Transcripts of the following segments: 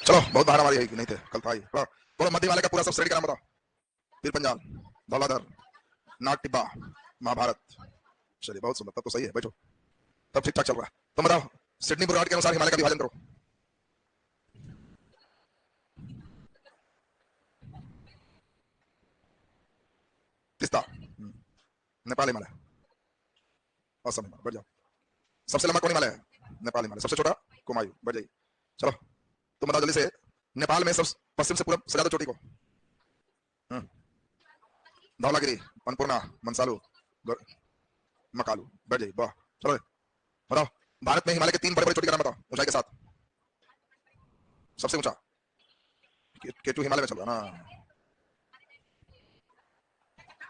चलो बहुत बार हमारी नहीं थे, कल था ही। बोलो मध्य हिमालय का पूरा सब श्रेणी का नाम बताओ। पीर पंजाल, धौलाधर, नाग टिब्बा, महाभारत। चलिए बहुत सुंदर, तब तो सही है, बैठो, तब ठीक ठाक चल रहा है। तुम बताओ सिडनी बुर्राट के अनुसार हिमालय का विभाजन करो। तिस्ता, नेपाल हिमालय, असम हिमालय, बढ़ जाओ। सबसे लंबा कौन हिमालय है? नेपाल हिमालय। सबसे छोटा कुमायूं, बढ़ जाइए। चलो तुम बताओ जल्दी से, नेपाल में सब पश्चिम से पूरब से ज्यादा चोटी को। धौलागिरी, अन्नपूर्णा, मंसालू, मकालू, बढ़ जाइए। वाह, चलो बताओ भारत में हिमालय के 3 बड़े बड़े चोटी का नाम बताओ ऊंचाई के साथ। सबसे ऊंचा केटू हिमालय में चल रहा ना।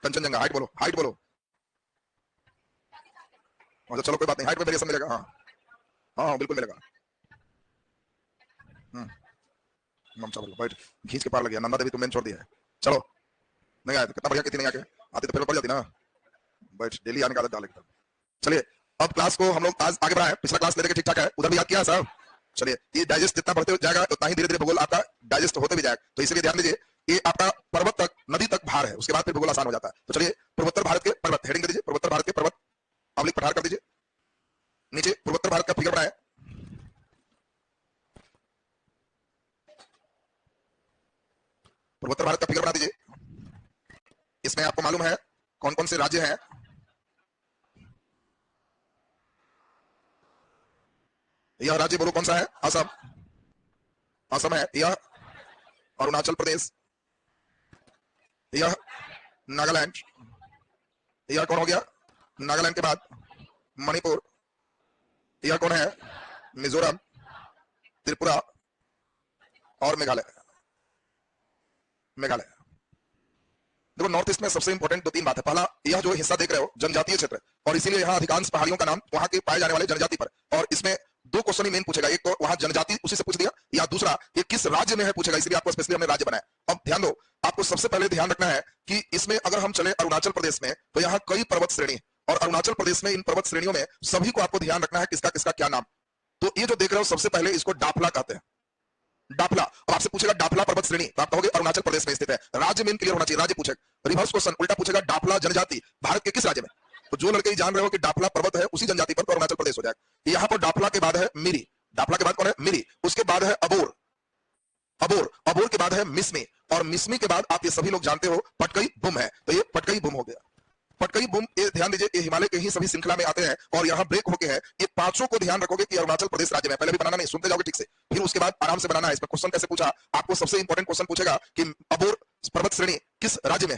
कंचनजंगा, हाइट बोलो, हाइट बोलो। अच्छा चलो कोई बात नहीं, हाइट में वेरिएशन मिलेगा। हाँ हाँ बिल्कुल मिलेगा। चलो बैठ, घींच के पार लग गया। नंदा देवी तुमने छोड़ दिया है। चलो नहीं आया तो कितना बढ़िया, कितनी नहीं आके आती तो फिर पड़ जाती ना। बैठ, डेली आने का आदत डाल। चलिए अब क्लास को हम लोग आज आगे बढ़ाएं। पिछला क्लास लेके ठीक ठाक है, उधर भी याद किया है साहब। चलिए ये डाइजेस्ट जितना बढ़ते जाएगा उतना ही धीरे धीरे भूगोल आपका डाइजेस्ट होते भी जाएगा, तो इसलिए ध्यान दीजिए ये आपका पर्वत तक, नदी तक भार है, उसके बाद फिर भूगोल आसान हो जाता है। तो चलिए पूर्वोत्तर भारत के पर्वत, हेडिंग दे दीजिए, पूर्वोत्तर भारत के पर्वत, पब्लिक पठार कर दीजिए। नीचे पूर्वोत्तर भारत का फिगर बनाए, पूर्वोत्तर भारत का फिगर बना दीजिए। इसमें आपको मालूम है कौन कौन से राज्य हैं। यह राज्य बोलो कौन सा है? असम, असम है। यह अरुणाचल प्रदेश, यह नागालैंड, यह कौन हो गया? नागालैंड के बाद मणिपुर, यह कौन है? मिजोरम, त्रिपुरा और मेघालय। मेघालय देखो नॉर्थ ईस्ट में सबसे इंपॉर्टेंट 2-3 बात है। पहला, यह जो हिस्सा देख रहे हो जनजातीय क्षेत्र, और इसीलिए यहाँ अधिकांश पहाड़ियों का नाम वहां के पाए जाने वाले जनजाति पर। और इसमें 2 क्वेश्चन ही मेन पूछेगा, एक तो वहां जनजाति उसी से पूछ दिया, या दूसरा ये किस राज्य में है पूछेगा, इसलिए आपको स्पेशली हमने राज्य बनाया। अब ध्यान दो, आपको सबसे पहले ध्यान रखना है कि इसमें अगर हम चले अरुणाचल प्रदेश में तो यहाँ कई पर्वत श्रेणी, और अरुणाचल प्रदेश में इन पर्वत श्रेणियों में सभी को आपको ध्यान रखना है किसका किसका क्या नाम। तो ये जो देख रहे हो सबसे पहले इसको डाफला कहते हैं, डाफला। अब आपसे पूछेगा डाफला पर्वत श्रेणी, तो आप कहोगे अरुणाचल प्रदेश में स्थित है। राज्य में क्लियर होना चाहिए, राज्य पूछेगा। रिवर्स क्वेश्चन उल्टा पूछेगा, डाफला जनजाति भारत के किस राज्य में? तो जो लड़के जान रहे हो कि डाफला पर्वत है उसी जनजाति पर, तो अरुणाचल प्रदेश हो जाएगा। यहाँ पर डाफला के बाद है मिरी, डाफला के बाद कौन है? मिरी। उसके बाद है अबोर, अबोर, अबोर के बाद है मिसमी, और मिसमी के बाद आप ये सभी लोग जानते हो पटकई बुम है, तो ये पटकई बुम हो गया। पटकई बुम, ये ध्यान दीजिए ये हिमालय के ही सभी श्रृंखला में आते हैं, और यहाँ ब्रेक होके है। ये पांचों को ध्यान रखोगे कि अरुणाचल प्रदेश राज्य में, पहले भी बनाना नहीं, सुनते जाओगे ठीक से, फिर उसके बाद आराम से बनाना है। इसमें क्वेश्चन कैसे पूछा आपको, सबसे इंपॉर्टेंट क्वेश्चन पूछेगा कि अबोर पर्वत श्रेणी किस राज्य में,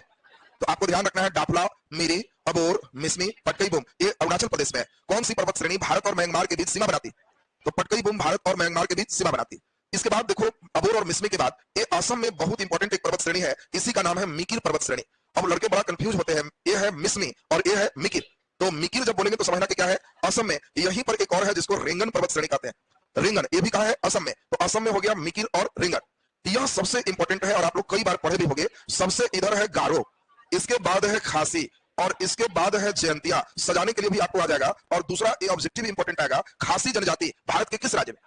तो आपको ध्यान रखना है डाफला, मिरी, अबोर, मिसमी, पटकई बुम, ये अरुणाचल प्रदेश में। कौन सी पर्वत श्रेणी भारत और म्यांमार के बीच सीमा बनाती? तो पटकई बुम भारत और म्यांमार के बीच सीमा बनाती। इसके बाद देखो अबोर और मिसमी के बाद ये असम में बहुत इंपॉर्टेंट एक पर्वत श्रेणी है, इसी का नाम है मिकिर पर्वत श्रेणी। अब लड़के बड़ा कंफ्यूज होते हैं, ये है मिसमी और ये है मिकिर। तो मिकिर जब बोलेंगे तो समझना कि क्या है, असम में। यहीं पर एक और है जिसको रेंगन पर्वत श्रेणी कहते हैं, रेंगन, ये भी कहा है असम में। तो असम में हो गया मिकिर और रेंगन। यह सबसे इंपॉर्टेंट है और आप लोग कई बार पढ़े भी होंगे। सबसे इधर है गारो, इसके बाद है खासी, और इसके बाद है जयंतिया। सजाने के लिए भी आपको आ जाएगा। और दूसरा ये ऑब्जेक्टिव इंपॉर्टेंट आएगा, खासी जनजाति भारत के किस राज्य में?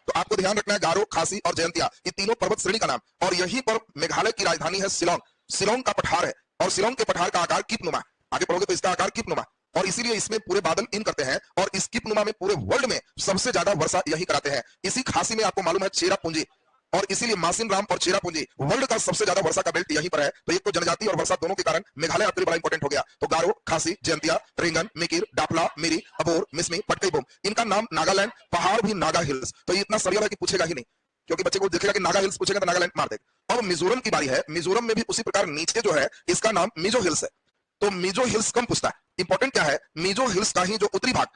तो आपको ध्यान रखना है गारो, खासी और जयंतिया, ये तीनों पर्वत श्रेणी का नाम। और यहीं पर मेघालय की राजधानी है शिलोंग, शिलोंग का पठार है, और शिलोंग के पठार का आकार कीपनुमा, आगे पढ़ोगे तो इसका आकार कीपनुमा, और इसीलिए इसमें पूरे बादल इन करते हैं। और इस कीपनुमा में पूरे वर्ल्ड में सबसे ज्यादा वर्षा यही कराते हैं। इसी खासी में आपको मालूम है चेरापूंजी, और इसीलिए मासिन राम और चेरापूंजी वर्ल्ड का सबसे ज्यादा वर्षा का बेल्ट यहीं पर है। तो एक तो जनजाति और वर्षा दोनों के कारण मेघालय आपके लिए बड़ा इंपॉर्टेंट हो गया। तो गारो, खासी, जयंतिया, रेंगन, मिकिर, डाफला, मिरी, अबोर, मिसमी, पटकई बुम, इनका नाम नागालैंड, पहाड़ भी नागा हिल्स। तो ये इतना सरल है कि पूछेगा ही नहीं, क्योंकि बच्चे को दिखेगा कि नागा हिल्स पूछेगा तो नागालैंड मार देगा। अब मिजोरम की बारी है, मिजोरम में भी उसी प्रकार नीचे जो है इसका नाम मिजो हिल्स है। तो मिजो हिल्स कम पूछता है, इंपॉर्टेंट क्या है, मिजो हिल्स का ही जो उत्तरी भाग,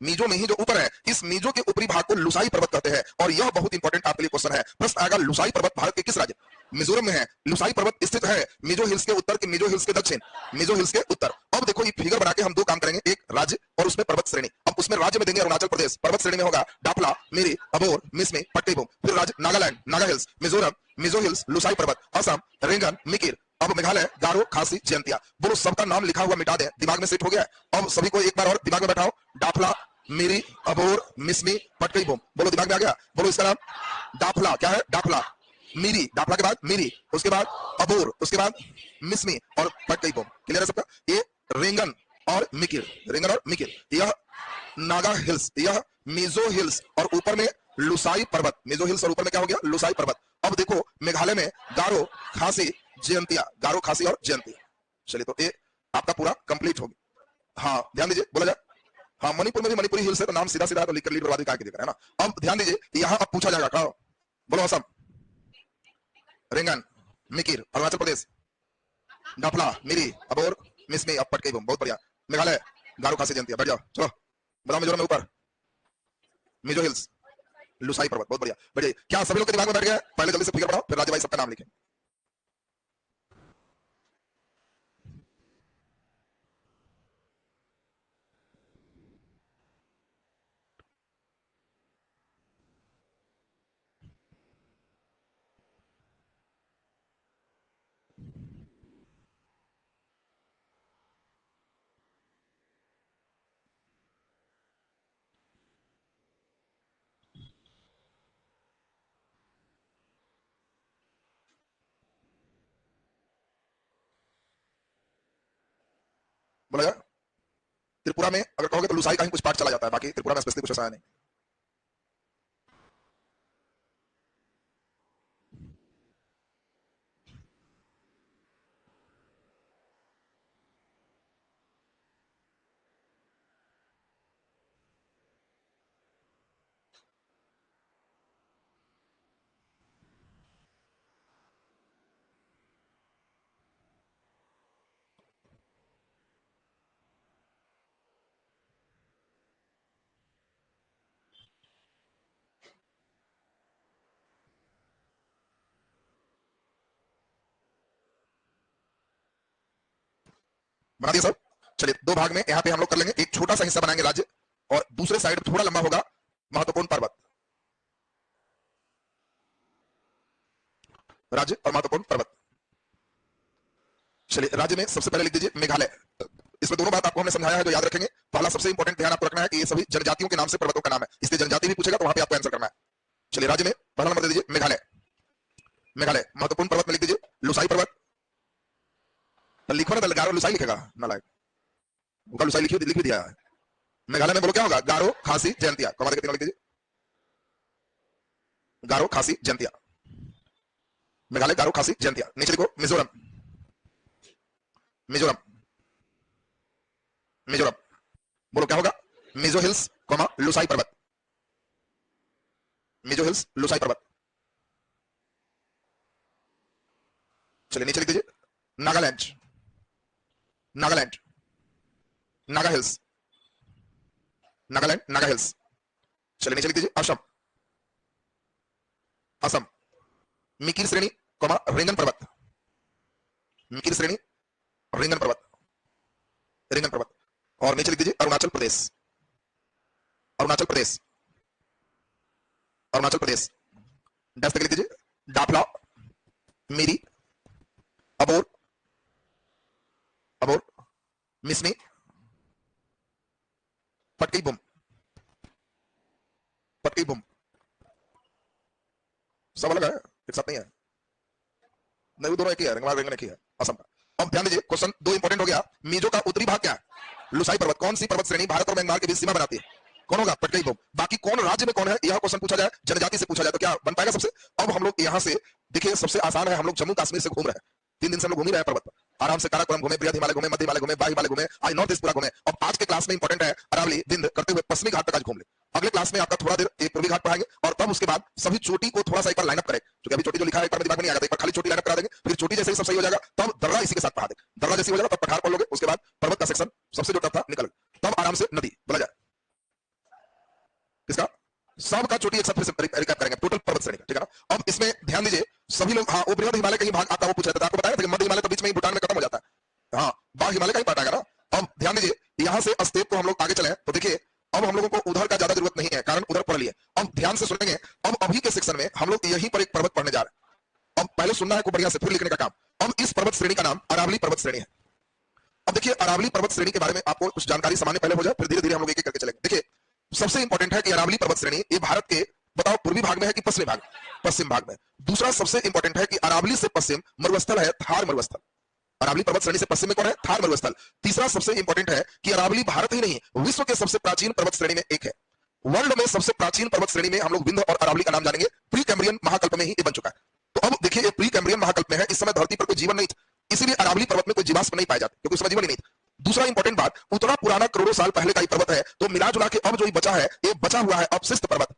मिजो में ही जो ऊपर है, इस मिजो के ऊपरी भाग को लुसाई पर्वत कहते हैं। और यह बहुत इंपॉर्टेंट आपके लिए क्वेश्चन है, प्रश्न आएगा लुसाई पर्वत भारत के किस राज्य? मिजोरम में है। लुसाई पर्वत स्थित है मिजो हिल्स के उत्तर के मिजो हिल्स के दक्षिण, मिजो हिल्स के उत्तर। अब देखो ये फिगर बना के हम 2 काम करेंगे, एक राज्य और उसमें पर्वत श्रेणी। अब उसमें राज्य में देंगे अरुणाचल प्रदेश, पर्वत श्रेणी में होगा डाफला, मिरी, अबोर, मिसमी, पटकई बुम। फिर राज्य नागालैंड, नागा हिल्स, मिजोरम, मिजो हिल्स, लुसाई पर्वत, असम, रेंगन, मिकिर। अब मेघालय, गारो, खासी, जयंतिया। बोलो सबका नाम लिखा हुआ मिटा दें, दिमाग में सेट हो गया है। अब सभी को एक बार और दिमाग में बैठाओ, डाफला, मीरी, अबोर, मिसमी, पटकई बूम। बोलो दिमाग में आ गया? बोलो इसका नाम डाफला। क्या है? डाफला। मीरी, डाफला के बाद मीरी, उसके बाद अबोर, उसके बाद मिसमी और पटकई बूम। क्लियर है सबका? ये रेंगन और मिकिर, रेंगन और मिकिर। यह नागा हिल्स, यह मिजो हिल्स और ऊपर में लुसाई पर्वत। मिजो हिल्स और ऊपर में क्या हो गया? लुसाई पर्वत। अब देखो मेघालय में गारो, खासी, जयंतिया, गारो, खासी और जयंतिया। चलिए तो ये आपका पूरा कंप्लीट हो गया। हाँ ध्यान दीजिए, बोला जाए। हाँ मणिपुर में भी मणिपुरी हिल्स है, तो नाम सीधा सीधा तो लिखकर लीड बर्बादी का दिख रहा है ना। अब ध्यान दीजिए, यहाँ अब पूछा जाएगा, कहो बोलो असम, रेंगन, मिकिर, अरुणाचल प्रदेश, डाफला, मिरी, अबोर, मिसमी, अब पटकई बूम। बहुत बढ़िया। मेघालय, गारो, खासी, जयंतिया। बैठ जाओ, चलो बताओ। मिजोरम में ऊपर मिजो हिल्स, लुसाई पर्वत। बहुत बढ़िया, बैठ जाइए। क्या सभी लोग के दिमाग में बैठ गया? पहले जल्दी से फिगर बनाओ, फिर राज्य भाई सबका नाम लिखें। बोला जाए। त्रिपुरा में अगर कहोगे तो लुसाई का ही कुछ पार्ट चला जाता है, बाकी त्रिपुरा में स्पेशली कुछ ऐसा है नहीं। बना दिया सब? चलिए दो भाग में यहाँ पे हम लोग कर लेंगे। एक छोटा सा हिस्सा बनाएंगे राज्य, और दूसरे साइड थोड़ा लंबा होगा महत्वपूर्ण पर्वत। राज्य और महत्वपूर्ण पर्वत। चलिए राज्य में सबसे पहले लिख दीजिए मेघालय। इसमें दोनों बात आपको हमने समझाया है, जो याद रखेंगे। पहला सबसे इंपॉर्टेंट ध्यान आपको रखना है कि ये सभी जनजातियों के नाम से पर्वतों का नाम है, इसलिए जनजाति भी पूछेगा तो वहां पे आपको आंसर करना है। चलिए राज्य में पहला नंबर दे दीजिए मेघालय। मेघालय। महत्वपूर्ण पर्वत में लिख दीजिए लुसाई पर्वत। लिखो ना, गारो लुसाई लिखेगा ना, लाइक लुसाई लिख भी दिया है। मेघालय में बोलो क्या होगा? गारो, खासी, जयंतिया। कमा देकर लिख दीजिए गारो, खासी, जयंतिया। मेघालय, गारो, खासी, जयंतिया। नीचे लिखो मिजोरम। मिजोरम। मिजोरम। बोलो क्या होगा? मिजो हिल्स, लुसाई पर्वत। मिजो हिल्स, लुसाई पर्वत। चलिए नीचे लिख दीजिए नागालैंड। नागालैंड। नागा हिल्स। नागालैंड, नागा हिल्स। चलिए नीचे लिख दीजिए असम। असम। मिकिर श्रेणी, रेंगन पर्वत। मिकिर श्रेणी, रेंगन पर्वत। रेंगन पर्वत। और नीचे लिख दीजिए अरुणाचल प्रदेश। अरुणाचल प्रदेश। अरुणाचल प्रदेश। डैश तक लिख दीजिए डाफला, मिरी, अबोर, अबोर, मिसमी, पटकई बूम। पटकई बूम। सब अलग है, एक साथ नहीं है। नहीं, वो दोनों एक ही है, रेंगमाल रेंगन एक ही है असम का। अब ध्यान दीजिए, क्वेश्चन दो इंपॉर्टेंट हो गया। मिजो का उत्तरी भाग क्या है? लुसाई पर्वत। कौन सी पर्वत श्रेणी भारत और म्यांमार के बीच सीमा बनाती है? कौन होगा? पटकई बूम। बाकी कौन राज्य में कौन है, यह क्वेश्चन पूछा जाए, जनजाति से पूछा जाए तो क्या बन पाएगा सबसे? अब हम लोग यहाँ से देखिए, सबसे आसान है। हम लोग जम्मू कश्मीर से घूम रहे हैं, 3 दिन से हम लोग घूम ही रहे हैं पर्वत पर आराम से। काराकोरम घूमे, बृहद हिमालय घूमे, मध्य हिमालय घूमे, बाह्य हिमालय घूमे, आज नॉर्थ ईस्ट पूरा घूमे। अब आज के क्लास में इंपॉर्टेंट है अरावली, विंध्य करते हुए पश्चिमी घाट तक आज घूम ले। अगले क्लास में आपका थोड़ा देर एक पूर्वी घाट पढ़ाएंगे, और तब उसके बाद सभी चोटी को थोड़ा सा एक बार लाइनअप करें, क्योंकि अभी चोटी जो लिखा है एक बार दिमाग में नहीं आ रहा, एक बार खाली चोटी लाइनअप करा देंगे। फिर चोटी जैसे ही सब सही हो जाएगा तब दर्रा इसी के साथ पढ़ा देंगे। दर्रा जैसे हो जाएगा तब पठार पढ़ लोगे, उसके बाद पर्वत का सेक्शन सबसे जो टफ था निकल, तब आराम से नदी बोला जाए। किसका? सबका चोटी एक साथ फिर से रिकैप करेंगे, टोटल पर्वत श्रेणी का, ठीक है ना। अब इसमें ध्यान दीजिए सभी लोग, हाँ वो बृहद हिमालय का ही भाग आता है, वो पूछ रहे थे आपको बताया था कि मध्य हिमालय तो बीच में ही भूटान में खत्म हो जाता है। हाँ, बाह्य हिमालय का ही पार्ट आएगा ना। अब ध्यान दीजिए, यहाँ से अस्तेप को हम लोग आगे चले तो देखिए अब हम लोगों को उधर का ज्यादा जरूरत नहीं है, कारण उधर पढ़ लिए। अब ध्यान से सुनेंगे, अब अभी के सेक्शन में हम लोग यहीं पर एक पर्वत पढ़ने जा रहे हैं। अब पहले सुनना है को बढ़िया से, फिर लिखने का काम। अब इस पर्वत श्रेणी का नाम अरावली पर्वत श्रेणी है। अब देखिए अरावली पर्वत श्रेणी के बारे में आपको कुछ जानकारी सामान्य पहले हो जाए, फिर धीरे धीरे हम लोग एक एक करके चलेंगे। देखिए सबसे इंपॉर्टेंट है कि अरावली पर्वत श्रेणी ये भारत के बताओ पूर्वी भाग में है कि पश्चिमी भाग, पश्चिम भाग में। दूसरा सबसे इंपॉर्टेंट है कि अरावली से पश्चिम मरुस्थल है थार मरुस्थल। अरावली पर्वत श्रेणी से पश्चिम में कौन है? थार मरुस्थल। तीसरा सबसे इंपॉर्टेंट है कि अरावली भारत ही नहीं विश्व के सबसे प्राचीन पर्वत श्रेणी में एक है। वर्ल्ड में सबसे प्राचीन पर्वत श्रेणी में हम लोग विंध्य और अरावली का नाम जानेंगे। प्री कैम्ब्रियन महाकल्प में ही ये बन चुका है। तो अब देखिए ये प्री कैम्ब्रियन महाकल्प में है, इस समय धरती पर कोई जीवन नहीं था, इसीलिए अरावली पर्वत में कोई जीवाश्म नहीं पाए जाते क्योंकि उस समय जीवन ही नहीं था। दूसरा इंपॉर्टेंट बात, उतना पुराना करोड़ों साल पहले का ही पर्वत है, तो मिला जुला के अब जो बचा है ये बचा हुआ है अवशिष्ट पर्वत।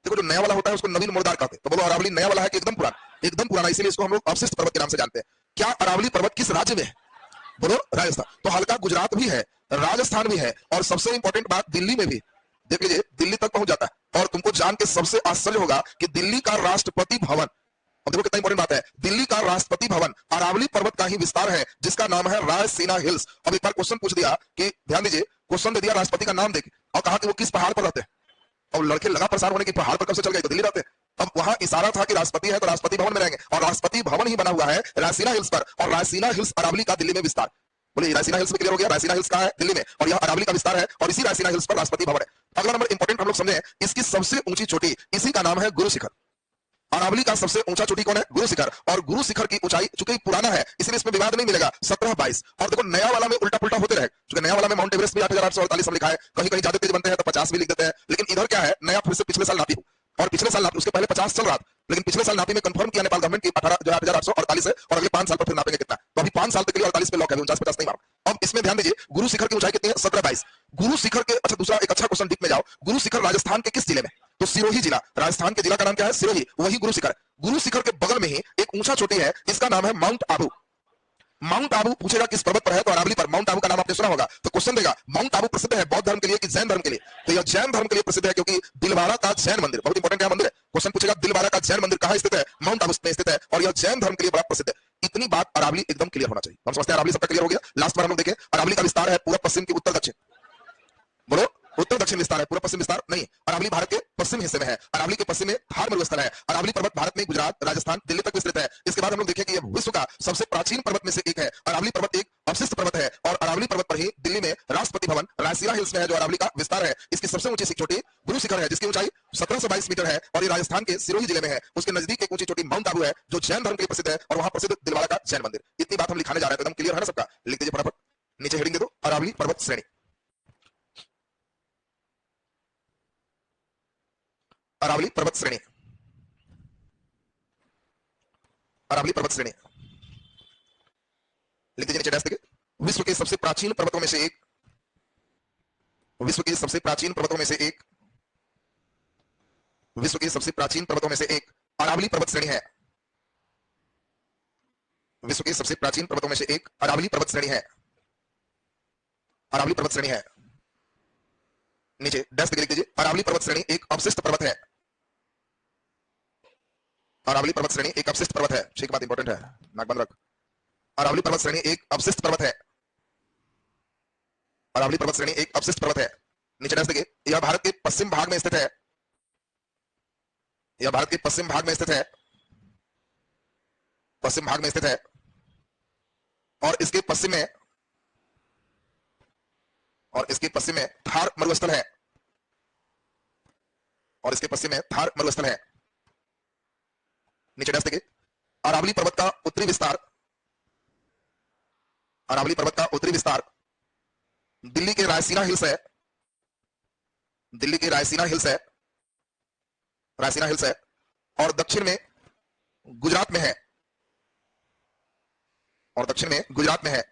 देखो जो नया वाला होता है उसको नवीन मुर्दार कहते हैं, तो बोलो अरावली नया वाला है कि एकदम पुराना? एकदम पुराना, इसीलिए इसको हम लोग अवशिष्ट पर्वत के नाम से जानते हैं। क्या अरावली पर्वत किस राज्य में है? बोलो राजस्थान। तो हल्का गुजरात भी है, राजस्थान भी है, और सबसे इंपॉर्टेंट बात दिल्ली में भी। देख लीजिए दिल्ली तक पहुंच जाता है। और तुमको जान के सबसे आश्चर्य होगा कि दिल्ली का राष्ट्रपति भवन, अब देखो कितना इंपॉर्टेंट बात है, दिल्ली का राष्ट्रपति भवन अरावली पर्वत का ही विस्तार है जिसका नाम है रायसीना हिल्स। अब एक बार क्वेश्चन पूछ दिया कि ध्यान दीजिए, क्वेश्चन दे दिया राष्ट्रपति का नाम देके और कहा कि वो किस पहाड़ पर रहते हैं, और लड़के लगा परेशान होने की पहाड़ पर कब से चल गए, तो दिल्ली रहते हैं। अब वहां इशारा था कि राष्ट्रपति है तो राष्ट्रपति भवन में रहेंगे, और राष्ट्रपति भवन ही बना हुआ है रायसीना हिल्स पर, और रायसीना हिल्स अरावली का दिल्ली में विस्तार। बोले रायसीना हिल्स में क्लियर हो गया, रायसीना हिल्स कहां है? दिल्ली में, और यह अरावली का विस्तार है, और इसी रायसीना हिल्स पर राष्ट्रपति भवन है। अगला नंबर इंपॉर्टेंट हम लोग समझे, इसकी सबसे ऊंची चोटी, इसी का नाम है गुरु शिखर। अरावली का सबसे ऊंचा चोटी कौन है? गुरु शिखर। और गुरु शिखर की ऊंचाई चूंकि पुराना है इसलिए इसमें विवाद नहीं मिलेगा, 17-22। और देखो नया वाला में उल्टा पुल्टा होते रहे, क्योंकि नया वाला में माउंट एवरेस्ट भी 8,848 लिखा है, कहीं कहीं ज्यादा तेज बनते हैं तो 50 भी लिख देते हैं, लेकिन इधर क्या है, नया फिर से पिछले साल नापी, और पिछले साल नापी, उसके पहले 50 चल रहा था, लेकिन पिछले साल नापी में कंफर्म किया नेपाल गवर्नमेंट की 8,848 है, और अगले 5 साल पर फिर नापेंगे कितना, तो अभी 5 साल तक के लिए 48 पे लॉक है, 49-50 नहीं मारा। अब इसमें ध्यान दीजिए गुरु शिखर की ऊंचाई कितनी है? 17-22। गुरु शिखर के, अच्छा दूसरा एक अच्छा क्वेश्चन डीप में जाओ, गुरु शिखर राजस्थान के किस जिले में? तो सिरोही जिला, राजस्थान के जिला का नाम क्या है? सिरोही, वही गुरु शिखर। गुरु शिखर के बगल में ही एक ऊंचा चोटी है, इसका नाम है माउंट आबू। माउंट आबू पूछेगा किस पर्वत पर है, तो अरावली पर। माउंट आबू का नाम आपने सुना होगा, तो क्वेश्चन देगा माउंट आबू प्रसिद्ध है बौद्ध धर्म के लिए कि जैन धर्म के लिए? तो यह जैन धर्म के लिए प्रसिद्ध है, क्योंकि दिलवाड़ा का जैन मंदिर, बहुत इंपॉर्टेंट मंदिर है। क्वेश्चन पूछेगा दिलवाड़ा का जैन मंदिर कहां स्थित है? माउंट आबू में स्थित है, और यह जैन धर्म के लिए बड़ा प्रसिद्ध है। इतनी बात अरावली एकदम क्लियर होना चाहिए। हम समझते हैं अरावली सबका क्लियर हो गया। लास्ट बार हम लोग देखें, अरावली का विस्तार है पूरा पश्चिम की उत्तर दक्षिण, बोलो उत्तर दक्षिण विस्तार है, पूरा पश्चिम विस्तार नहीं। अरावली भारत के पश्चिम हिस्से में है, अरावली के पश्चिम में थार मरुस्थल है। अरावली पर्वत भारत में गुजरात, राजस्थान, दिल्ली तक विस्तृत है। इसके बाद हम लोग देखें कि यह विश्व का सबसे प्राचीन पर्वत में से एक है। अरावली पर्वत एक अवशिष्ट पर्वत है, और अरावली पर्वत पर ही दिल्ली में राष्ट्रपति भवन रायसीना हिल्स में है, जो अरावली का विस्तार है। इसकी सबसे ऊंची चोटी गुरु शिखर है, जिसकी ऊंचाई 1722 मीटर है, और ये राजस्थान के सिरोही जिले में है। उसके नजदीक एक ऊंची चोटी माउंट आबू है, जो जैन धर्म के लिए प्रसिद्ध है, और वहां प्रसिद्ध दिलवाड़ा का जैन मंदिर। इतनी बात हम लिखाने जा रहे हैं, एकदम क्लियर है ना सबका? लिख दीजिए फटाफट, नीचे हेडिंग दे दो, अरावली पर्वत श्रेणी। अरावली पर्वत श्रेणी, अरावली पर्वत श्रेणी लिख दीजिए नीचे डैश देके। विश्व के सबसे प्राचीन पर्वतों में से एक, विश्व के सबसे प्राचीन पर्वतों में से एक, विश्व के सबसे प्राचीन पर्वतों में से एक अरावली पर्वत श्रेणी है। विश्व के सबसे प्राचीन पर्वतों में से एक अरावली पर्वत श्रेणी है, अरावली पर्वत श्रेणी है। नीचे डैश देके लिख दीजिए, अरावली पर्वत श्रेणी एक अवशिष्ट पर्वत है। अरावली पर्वत श्रेणी एक अवशिष्ट पर्वत है। ठीक बात इंपॉर्टेंट है, नाक बंद रख। अरावली पर्वत श्रेणी एक अवशिष्ट पर्वत है, अरावली पर्वत श्रेणी एक अवशिष्ट पर्वत है। नीचे डैश देखिए, यह भारत के पश्चिम भाग में स्थित है, यह भारत के पश्चिम भाग में स्थित है, पश्चिम भाग में स्थित है, और इसके पश्चिम में, और इसके पश्चिम में थार मरुस्थल है, और इसके पश्चिम में थार मरुस्थल है। नीचे डैश देखिए, अरावली पर्वत का उत्तरी विस्तार, अरावली पर्वत का उत्तरी विस्तार दिल्ली के रायसीना हिल्स है, दिल्ली के रायसीना हिल्स है, रायसीना हिल्स है, और दक्षिण में गुजरात में है, और दक्षिण में गुजरात में है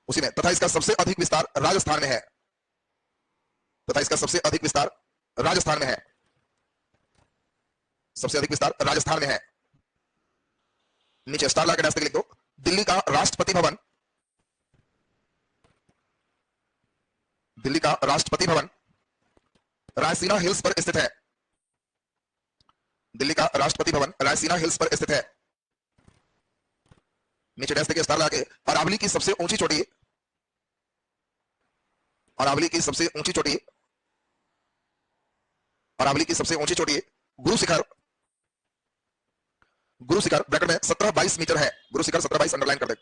उसी में, तथा इसका सबसे अधिक विस्तार राजस्थान में है, तथा इसका सबसे अधिक विस्तार राजस्थान में है, सबसे अधिक विस्तार राजस्थान में है। नीचे स्टार लाके डैश लिख दो, दिल्ली का राष्ट्रपति भवन, दिल्ली का राष्ट्रपति भवन रायसीना हिल्स पर स्थित है, दिल्ली का राष्ट्रपति भवन रायसीना हिल्स पर स्थित है। नीचे डैश स्टार लाके, अरावली की सबसे ऊंची चोटी, अरावली की सबसे ऊंची चोटी, अरावली की सबसे ऊंची चोटी गुरु शिखर, गुरु शिखर ब्रैकेट में 17-22 मीटर है, गुरु शिखर 17-22 अंडरलाइन कर दे।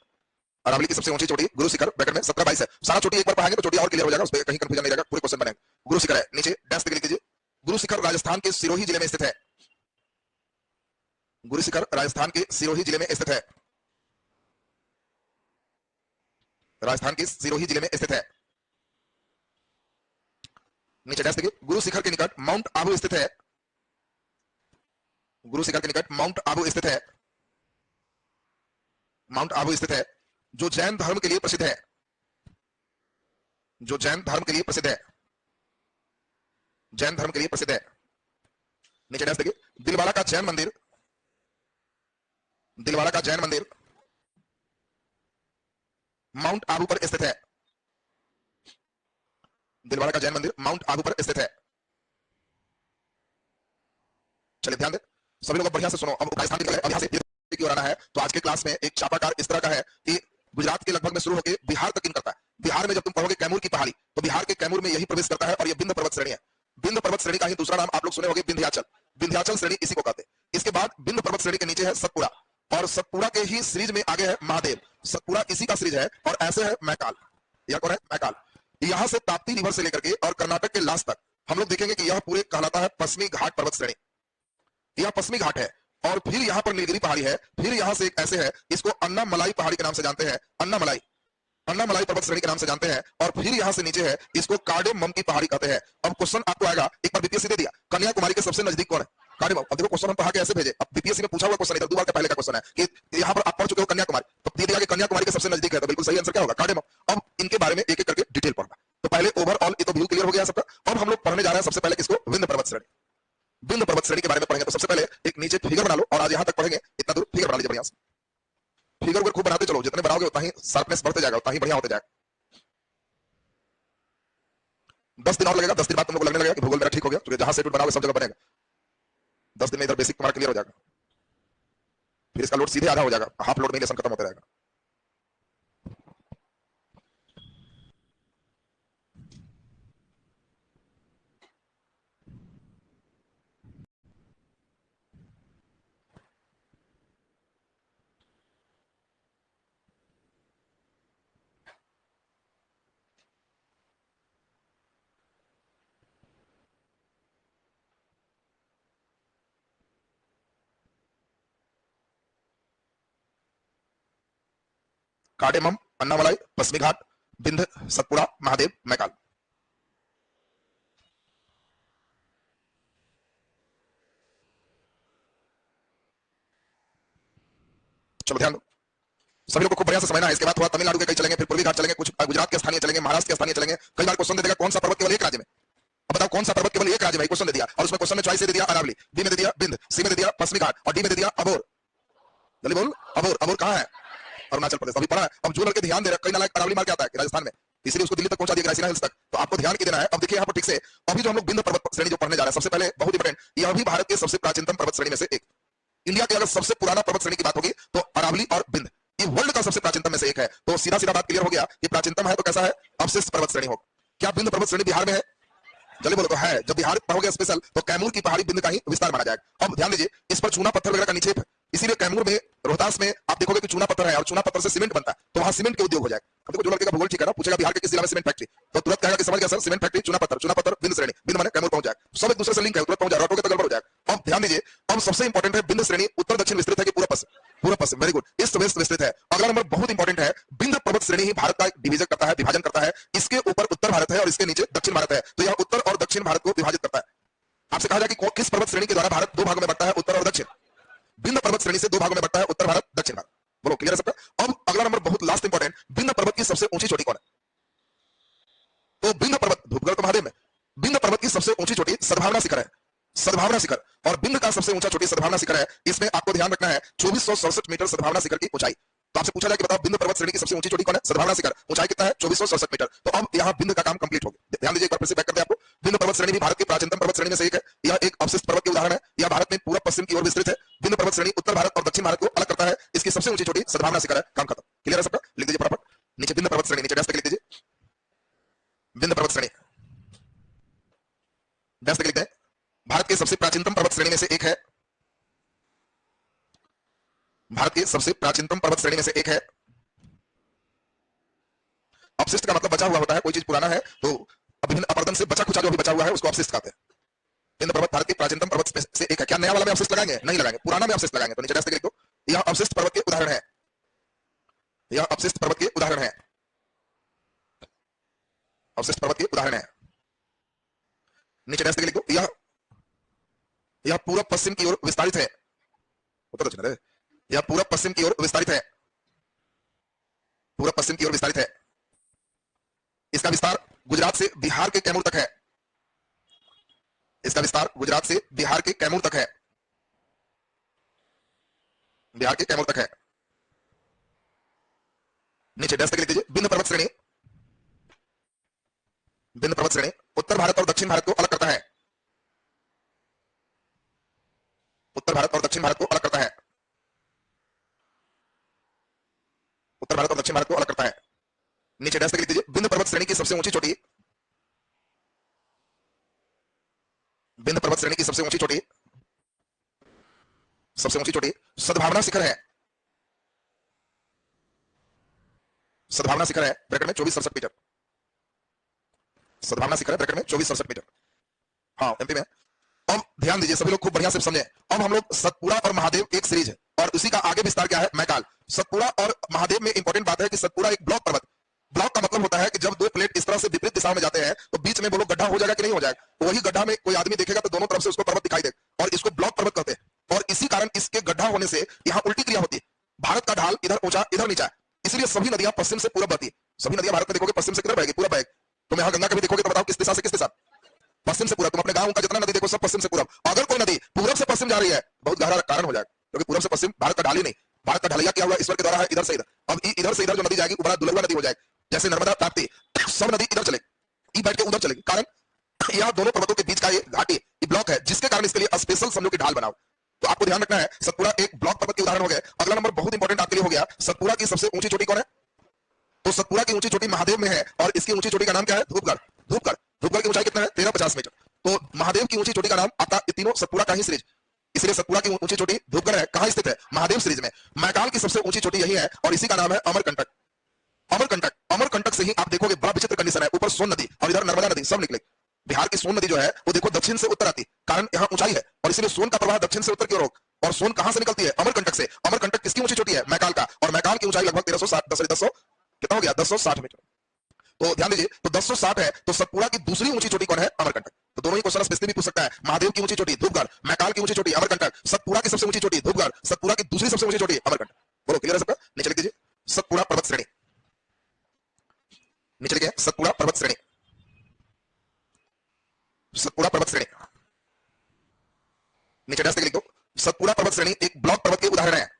अरावली की सबसे ऊंची चोटी गुरु शिखर ब्रैकेट में 17-22 है। सारा चोटी एक बार पढ़ाएंगे तो चोटी और क्लियर हो जाएगा, उस पर कहीं कंफ्यूजन नहीं रहेगा, पूरे क्वेश्चन बनेंगे। गुरु शिखर है, नीचे डैश लिख लीजिए। गुरु शिखर राजस्थान के सिरोही जिले में स्थित है। गुरु शिखर राजस्थान के सिरोही जिले में स्थित है। राजस्थान के सिरोही जिले में स्थित है। नीचे डैश देखिए। गुरु शिखर के निकट माउंट आबू स्थित है। गुरु शिखर के निकट माउंट आबू स्थित है। माउंट आबू स्थित है, जो जैन धर्म के लिए प्रसिद्ध है। जो जैन धर्म के लिए प्रसिद्ध है। जैन धर्म के लिए प्रसिद्ध है। नीचे डैश देखिए। दिलवाड़ा का जैन मंदिर, दिलवाड़ा का जैन मंदिर माउंट आबू पर स्थित है। दिलवाड़ा का जैन मंदिर माउंट आबू पर स्थित है। चलिए ध्यान दे सभी लोग, बढ़िया से सुनो। अब राजस्थान निकल है, अब यहां से की ओर आना है। तो आज के क्लास में एक चापाकार इस तरह का है कि गुजरात के लगभग में शुरू होकर बिहार तक इन करता है। बिहार में जब तुम पढ़ोगे कैमूर की पहाड़ी, तो बिहार के कैमूर में यही प्रवेश करता है और यह बिंद पर्वत श्रेणी है। बिंद पर्वत श्रेणी का ही दूसरा नाम आप लोग सुने होंगे विंध्याचल। विंध्याचल श्रेणी इसी को कहते हैं। इसके बाद बिंद पर्वत श्रेणी के नीचे है सतपुड़ा, और सतपुड़ा के ही सीरीज में आगे है महादेव। सतपुड़ा इसी का सीरीज है। और ऐसे है मैकाल। यह कौन है? मैकाल। यहां से ताप्ती रिवर से लेकर के और कर्नाटक के लास्ट तक हम लोग देखेंगे कि यह पूरे कहलाता है पश्चिमी घाट पर्वत श्रेणी। यह पश्चिमी घाट है। और फिर यहां पर नीलगिरी पहाड़ी है। फिर यहां से एक ऐसे है, इसको अन्नामलाई पहाड़ी के नाम से जानते हैं। अन्नामलाई, अन्नामलाई पर्वत श्रेणी के नाम से जानते हैं। और फिर यहां से नीचे है, इसको कार्डेमम की पहाड़ी कहते हैं। अब क्वेश्चन आपको आएगा, एक बार बीपीएससी दे दिया, कन्याकुमारी के सबसे नजदीक कौन है? कार्डेमम। अब देखो क्वेश्चन हम पढ़ा के ऐसे भेजे। अब बीपीएससी में पूछा हुआ क्वेश्चन, इधर 2 बार के पहले का क्वेश्चन है कि यहां पर आप पढ़ चुके हो कन्याकुमारी, तो दे दिया कि कन्याकुमारी के सबसे नजदीक है, तो बिल्कुल सही आंसर क्या होगा? कार्डेमम। अब इनके बारे में एक एक करके डिटेल पढ़ना। तो पहले ओवरऑल ये तो व्यू क्लियर हो गया सबका। अब हम लोग पढ़ने जा रहे हैं सबसे पहले किसको? विंध्य पर्वत श्रेणी। विंध्य पर्वत श्रेणी के बारे में पढ़ेंगे। तो सबसे पहले एक नीचे फिगर बना लो, और आज यहां तक पढ़ेंगे, इतना दूर फिगर बना लीजिए बढ़िया से। फिगर को खूब बनाते चलो, जितने बनाओगे उतना ही शार्पनेस बढ़ते जाएगा, उतना ही बढ़िया होते जाएगा। 10 दिन और लगेगा। 10 दिन बाद तुम लोग लगने लगेगा कि भूगोल मेरा ठीक हो गया, क्योंकि जहां से बनाओगे सब जगह बनेगा। 10 दिन में इधर बेसिक तुम्हारा क्लियर हो जाएगा। फिर इसका लोड सीधे आधा हो जाएगा, हाफ लोड में लेसन खत्म होता रहेगा। कार्डेमम, अन्नामलाई, पश्चिमी घाट, विंध्य, सतपुड़ा, महादेव, मैकाल। चलो ध्यान दो, सभी लोग को खूब बढ़िया से समझना है। इसके बाद थोड़ा तमिलनाडु के कई चलेंगे, फिर पूर्वी घाट चलेंगे, कुछ गुजरात के स्थानीय चलेंगे, महाराष्ट्र के स्थानीय चलेंगे। कई बार क्वेश्चन दे देगा कौन सा पर्वत केवल एक राज्य में। अब बताओ कौन सा पर्वत केवल एक राज्य में? क्वेश्चन दे दिया, और उसमें क्वेश्चन में चॉइस दे दिया अरावली, बी में दे दिया विंध्य, सी में दे दिया पश्चिमी घाट, और डी में दे दिया अबोर। जल्दी बोल, अबोर। अबोर कहां है? अरुणाचल प्रदेश। अभी पढ़ा है। अब जो लड़के ध्यान दे रहे, कई नालायक अरावली मार के आता है राजस्थान में, इसलिए उसको दिल्ली तक पहुंचा दिया, रायसीना हिल्स तक। तो आपको ध्यान की देना है। अब देखिए यहाँ पर ठीक से, अभी जो हम लोग विंध्य पर्वत श्रेणी जो पढ़ने जा रहे हैं, सबसे पहले बहुत इंपॉर्टेंट, यह भी भारत के सबसे प्राचीनतम पर्वत श्रेणी में से एक। इंडिया के अगर सबसे पुराना पर्वत श्रेणी की बात होगी तो अरावली और विंध्य, ये वर्ल्ड का सबसे प्राचीनतम में से एक है। तो सीधा सीधा बात क्लियर हो गया कि प्राचीनतम है तो कैसा है? अवशिष्ट पर्वत श्रेणी हो। क्या विंध्य पर्वत श्रेणी बिहार में है? जल्दी बोलो। तो है। जब बिहार पढ़ोगे स्पेशल, तो कैमूर की पहाड़ी विंध्य का ही विस्तार माना जाएगा। अब ध्यान दीजिए, इस पर चूना पत्थर वगैरह का निक्षेप है, इसीलिए कैमूर में, रोहतास में आप देखोगे कि चूना पत्थर है, और चूना पत्थर से सीमेंट बनता है, तो वहां सीमेंट के उद्योग हो जाएगा। अब देखो जो लड़के का भूगोल ठीक है ना, पूछेगा बिहार के किस जिला में सीमेंट फैक्ट्री, तो तुरंत कहेगा कि समझ गया सर, सीमेंट फैक्ट्री, चूना पत्थर विंध्य श्रेणी, विंध्य माने कैमूर पहुंच जाएगा। सब एक दूसरे से लिंक है, तुरंत पहुंच जाएगा, ऑटो के गड़बड़ हो जाएगा। अब ध्यान दीजिए, अब सबसे इंपॉर्टेंट है विंध्य श्रेणी उत्तर दक्षिण विस्तृत है कि पूरा पश्चिम? पूरा पश्चिम। Very good. ईस्ट वेस्ट विस्तृत है। अगला नंबर बहुत इंपॉर्टेंट है, विंध्य पर्वत श्रेणी ही भारत का डिवीजन करता है, विभाजन करता है। इसके ऊपर उत्तर भारत है और इसके नीचे दक्षिण भारत है, तो यह उत्तर और दक्षिण भारत को विभाजित करता है। आपसे कहा जाए कि किस पर्वत श्रेणी के द्वारा भारत 2 भागों में बंटता है, उत्तर और दक्षिण? विंध्य पर्वत श्रेणी से 2 भागों में बंटता है, उत्तर भारत, दक्षिण भारत। बोलो क्लियर है सबका? अब अगला नंबर बहुत लास्ट इंपॉर्टेंट, विंध्य पर्वत की सबसे ऊंची चोटी कौन है? तो विंध्य पर्वत, धूपगढ़ तो महादेव में, विंध्य पर्वत की सबसे ऊंची चोटी सद्भावना शिखर है। सद्भावना शिखर। और विंध्य का सबसे ऊंचा चोटी सद्भावना शिखर है। इसमें आपको ध्यान रखना है 2467 मीटर सद्भावना शिखर की ऊंचाई। तो आपसे पूछा जाए कि बताओ विंध्य पर्वत श्रेणी की सबसे ऊंची चोटी कौन है? सद्भावना शिखर। ऊंचाई कितना है? 2467 मीटर। तो अब यहाँ विंध्य का काम कंप्लीट हो गया। ध्यान दीजिए, एक बार फिर से बैक करते हैं आपको। विंध्य पर्वत श्रेणी भी भारत की प्राचीनतम पर्वत श्रेणी में से एक है। यह एक अवशिष्ट पर्वत के उदाहरण है। यह भारत में पूरा पश्चिम की ओर विस्तृत है। विंध्य पर्वत श्रेणी उत्तर भारत और दक्षिण भारत को अलग करता है। इसकी सबसे ऊंची चोटी सद्भावना शिखर है। काम खत्म। क्लियर है सबका? लिख दीजिए फटाफट नीचे विंध्य पर्वत श्रेणी, नीचे डैश तक लिख दीजिए विंध्य पर्वत श्रेणी, डैश तक लिखते हैं। भारत के सबसे प्राचीनतम पर्वत श्रेणी में से एक है। भारत के सबसे प्राचीनतम पर्वत श्रेणी में से एक है। अपशिष्ट का मतलब बचा हुआ होता है, कोई चीज पुराना है तो अब विभिन्न अपर्दन से बचा खुचा जो भी बचा हुआ है उसको अवशिष्ट कहते हैं। विंध्य पर्वत भारत के प्राचीनतम पर्वत में से एक है। क्या नया वाला में अवशिष्ट लगाएंगे? नहीं लगाएंगे, पुराना में अवशिष्ट लगाएंगे। तो नीचे लिख दो, यह अवशिष्ट पर्वत के उदाहरण है, यह अवशिष्ट पर्वत के उदाहरण है, अवशिष्ट पर्वत के उदाहरण है। नीचे लिख दो, यह पूर्व पश्चिम की ओर विस्तारित है, उत्तर दक्षिण है, यह पूर्व पश्चिम की ओर विस्तारित है, पूर्व पश्चिम की ओर विस्तारित है। इसका विस्तार गुजरात से बिहार के कैमूर तक है, इसका विस्तार गुजरात से बिहार के कैमूर तक है, बिहार के कैमूर तक है। नीचे डैश लिख दीजिए, विंध्य पर्वत श्रेणी, विंध्य पर्वत श्रेणी उत्तर भारत और दक्षिण भारत को अलग करता है, उत्तर भारत और दक्षिण भारत को अलग करता है, उत्तर भारत और दक्षिण भारत को अलग करता है। नीचे डैश लिख दीजिए, विंध्य पर्वत श्रेणी की सबसे ऊंची चोटी, विंध्य पर्वत श्रेणी की सबसे ऊंची चोटी, सबसे ऊंची चोटी सद्भावना शिखर है, सद्भावना शिखर है, ब्रैकेट में 2467 मीटर, सद्भावना शिखर है, ब्रैकेट में 2467 मीटर। हाँ, एमपी में। अब ध्यान दीजिए सभी लोग, खूब बढ़िया से समझें। अब हम लोग सतपुड़ा और महादेव एक सीरीज है और उसी का आगे विस्तार क्या है, मैकाल। सतपुड़ा और महादेव में इंपॉर्टेंट बात है कि सतपुड़ा एक ब्लॉक पर्वत, ब्लॉक का मतलब होता है कि जब दो प्लेट इस तरह से विपरीत दिशाओं में जाते हैं तो बीच में बोलो गड्ढा हो जाएगा कि नहीं हो जाएगा, तो वही गड्ढा में कोई आदमी देखेगा तो दोनों तरफ से उसको पर्वत दिखाई देगा और इसको ब्लॉक पर्वत कहते हैं। और इसी कारण इसके गड्ढा होने से यहाँ उल्टी क्रिया होती है, भारत का ढाल इधर ऊंचा इधर नीचा, इसलिए सभी नदियां पश्चिम से पूरब बहती है। सभी नदियां भारत में देखोगे पश्चिम से किधर बहेगी, पूरब बहेगी। तुम यहाँ गंगा कभी देखोगे तो बताओ किस दिशा से किस दिशा, पश्चिम से पूरब। तुम अपने गांव का जितना नदी देखो सब पश्चिम से पूरब। अगर कोई नदी पूरब से पश्चिम जा रही है, बहुत गहरा कारण हो जाएगा, क्योंकि पूरब से पश्चिम भारत का ढाल ही नहीं, भारत का ढलैया क्या हुआ, ईश्वर के द्वारा है इधर से इधर। अब इधर से इधर जो नदी जाएगी वो बड़ा दुलहवा नदी हो जाएगी, जैसे नर्मदा ताप्ती, सब नदी इधर चलेगी, ई बैठ के उधर चलेगी। कारण यह दोनों पर्वतों के बीच का ये घाटी, ये ब्लॉक है, जिसके कारण इसके लिए स्पेशल समझो की ढाल बनाओ। तो आपको ध्यान रखना है, सतपुड़ा एक ब्लॉक पर्वत के उदाहरण हो गए। अगला नंबर बहुत इंपॉर्टेंट आपके लिए हो गया, सतपुड़ा की सबसे ऊंची चोटी कौन है? तो सतपुड़ा की ऊंची चोटी महादेव में है और इसकी ऊंची चोटी का नाम क्या है, धूपगढ़। धूपगढ़, धूपगढ़ की ऊंचाई कितना है, 1350 मीटर। तो महादेव की ऊंची चोटी का नाम आता, तीनों सतपुड़ा का ही सीरीज, इसलिए सतपुड़ा की ऊंची चोटी धूपगढ़ है। कहां स्थित है, महादेव सीरीज में। मैकाल की सबसे ऊंची चोटी यही है और इसी का नाम है अमरकंटक। अमरकंटक, अमरकंटक से ही आप देखोगे बड़ा विचित्र कंडीशन है, ऊपर सोन नदी और इधर नर्मदा नदी सब निकले। बिहार की सोन नदी जो है वो देखो दक्षिण से उत्तर आती, कारण यहाँ ऊंचाई है और इसलिए सोन का प्रवाह दक्षिण से उत्तर की ओर हो। और सोन कहां से निकलती है, अमरकंटक से। अमरकंटक किसकी ऊंची चोटी है, मैकाल का, और मैकाल की ऊंचाई लगभग 1360 कितना हो गया, 1060 मीटर। तो ध्यान दीजिए, तो 1060 है, तो सतपुड़ा की दूसरी ऊंची चोटी कौन है, अमरकंटक। तो दोनों ही क्वेश्चन स्पेशली भी पूछ सकता है, महादेव की ऊंची चोटी धूपगढ़, मैकाल की ऊंची चोटी अमरकंटक, सतपुड़ा की सबसे ऊंची चोटी धूपगढ़, सतपुड़ा की दूसरी सबसे ऊंची चोटी अमरकंटक। बोलो क्लियर है सबका? नीचे लिख दीजिए, सतपुड़ा पर्वत श्रेणी, नीचे लिखिए सतपुड़ा पर्वत श्रेणी, सतपुड़ा पर्वत श्रेणी। नीचे डैश लिख दो, सतपुड़ा पर्वत श्रेणी एक ब्लॉक पर्वत के उदाहरण है,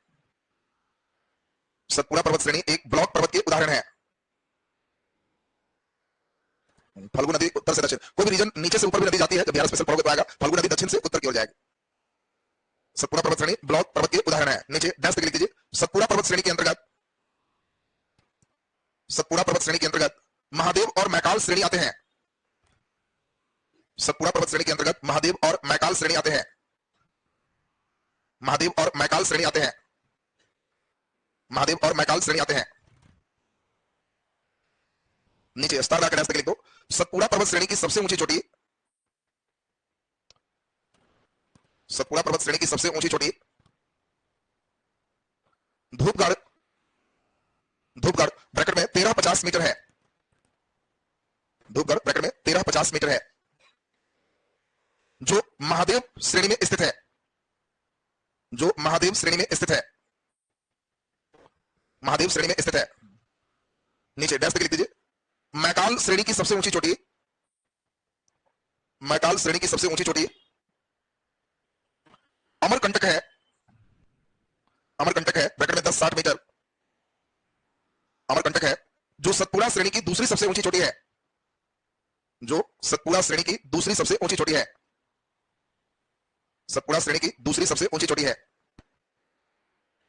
सतपुड़ा पर्वत श्रेणी एक ब्लॉक पर्वत के उदाहरण है। फल्गु नदी उत्तर से दक्षिण, कोई भी रीजन नीचे से ऊपर भी नदी जाती है, जब बिहार स्पेशल पढ़ोगे तो आएगा, फल्गु नदी दक्षिण से उत्तर की ओर जाएगी। सतपुड़ा पर्वत श्रेणी ब्लॉक पर्वत के उदाहरण है। नीचे डैश लिख दीजिए, सतपुड़ा पर्वत श्रेणी के अंतर्गत, सतपुड़ा पर्वत श्रेणी के अंतर्गत महादेव और मैकाल श्रेणी आते हैं, सतपुड़ा पर्वत श्रेणी के अंतर्गत महादेव और मैकाल श्रेणी आते हैं, महादेव और मैकाल श्रेणी आते हैं, महादेव और मैकाल श्रेणी आते हैं। नीचे स्टार लगाकर डैश लिख दो, सतपुड़ा पर्वत श्रेणी की सबसे ऊंची चोटी, सतपुड़ा पर्वत श्रेणी की सबसे ऊंची चोटी धूपगढ़, धूपगढ़ ब्रैकेट में 1350 मीटर है, धूपगढ़ ब्रैकेट में 1350 मीटर है, जो महादेव श्रेणी में स्थित है, जो महादेव श्रेणी में स्थित है, महादेव श्रेणी में स्थित है। नीचे डैश लिख दीजिए, मैकाल श्रेणी की सबसे ऊंची चोटी, मैकाल श्रेणी की सबसे ऊंची चोटी अमरकंटक है, अमरकंटक है ब्रैकेट में 1060 मीटर, अमरकंटक है, जो सतपुड़ा श्रेणी की दूसरी सबसे ऊंची चोटी है, जो सतपुड़ा श्रेणी की दूसरी सबसे ऊंची चोटी है, सतपुड़ा श्रेणी की दूसरी सबसे ऊंची चोटी है,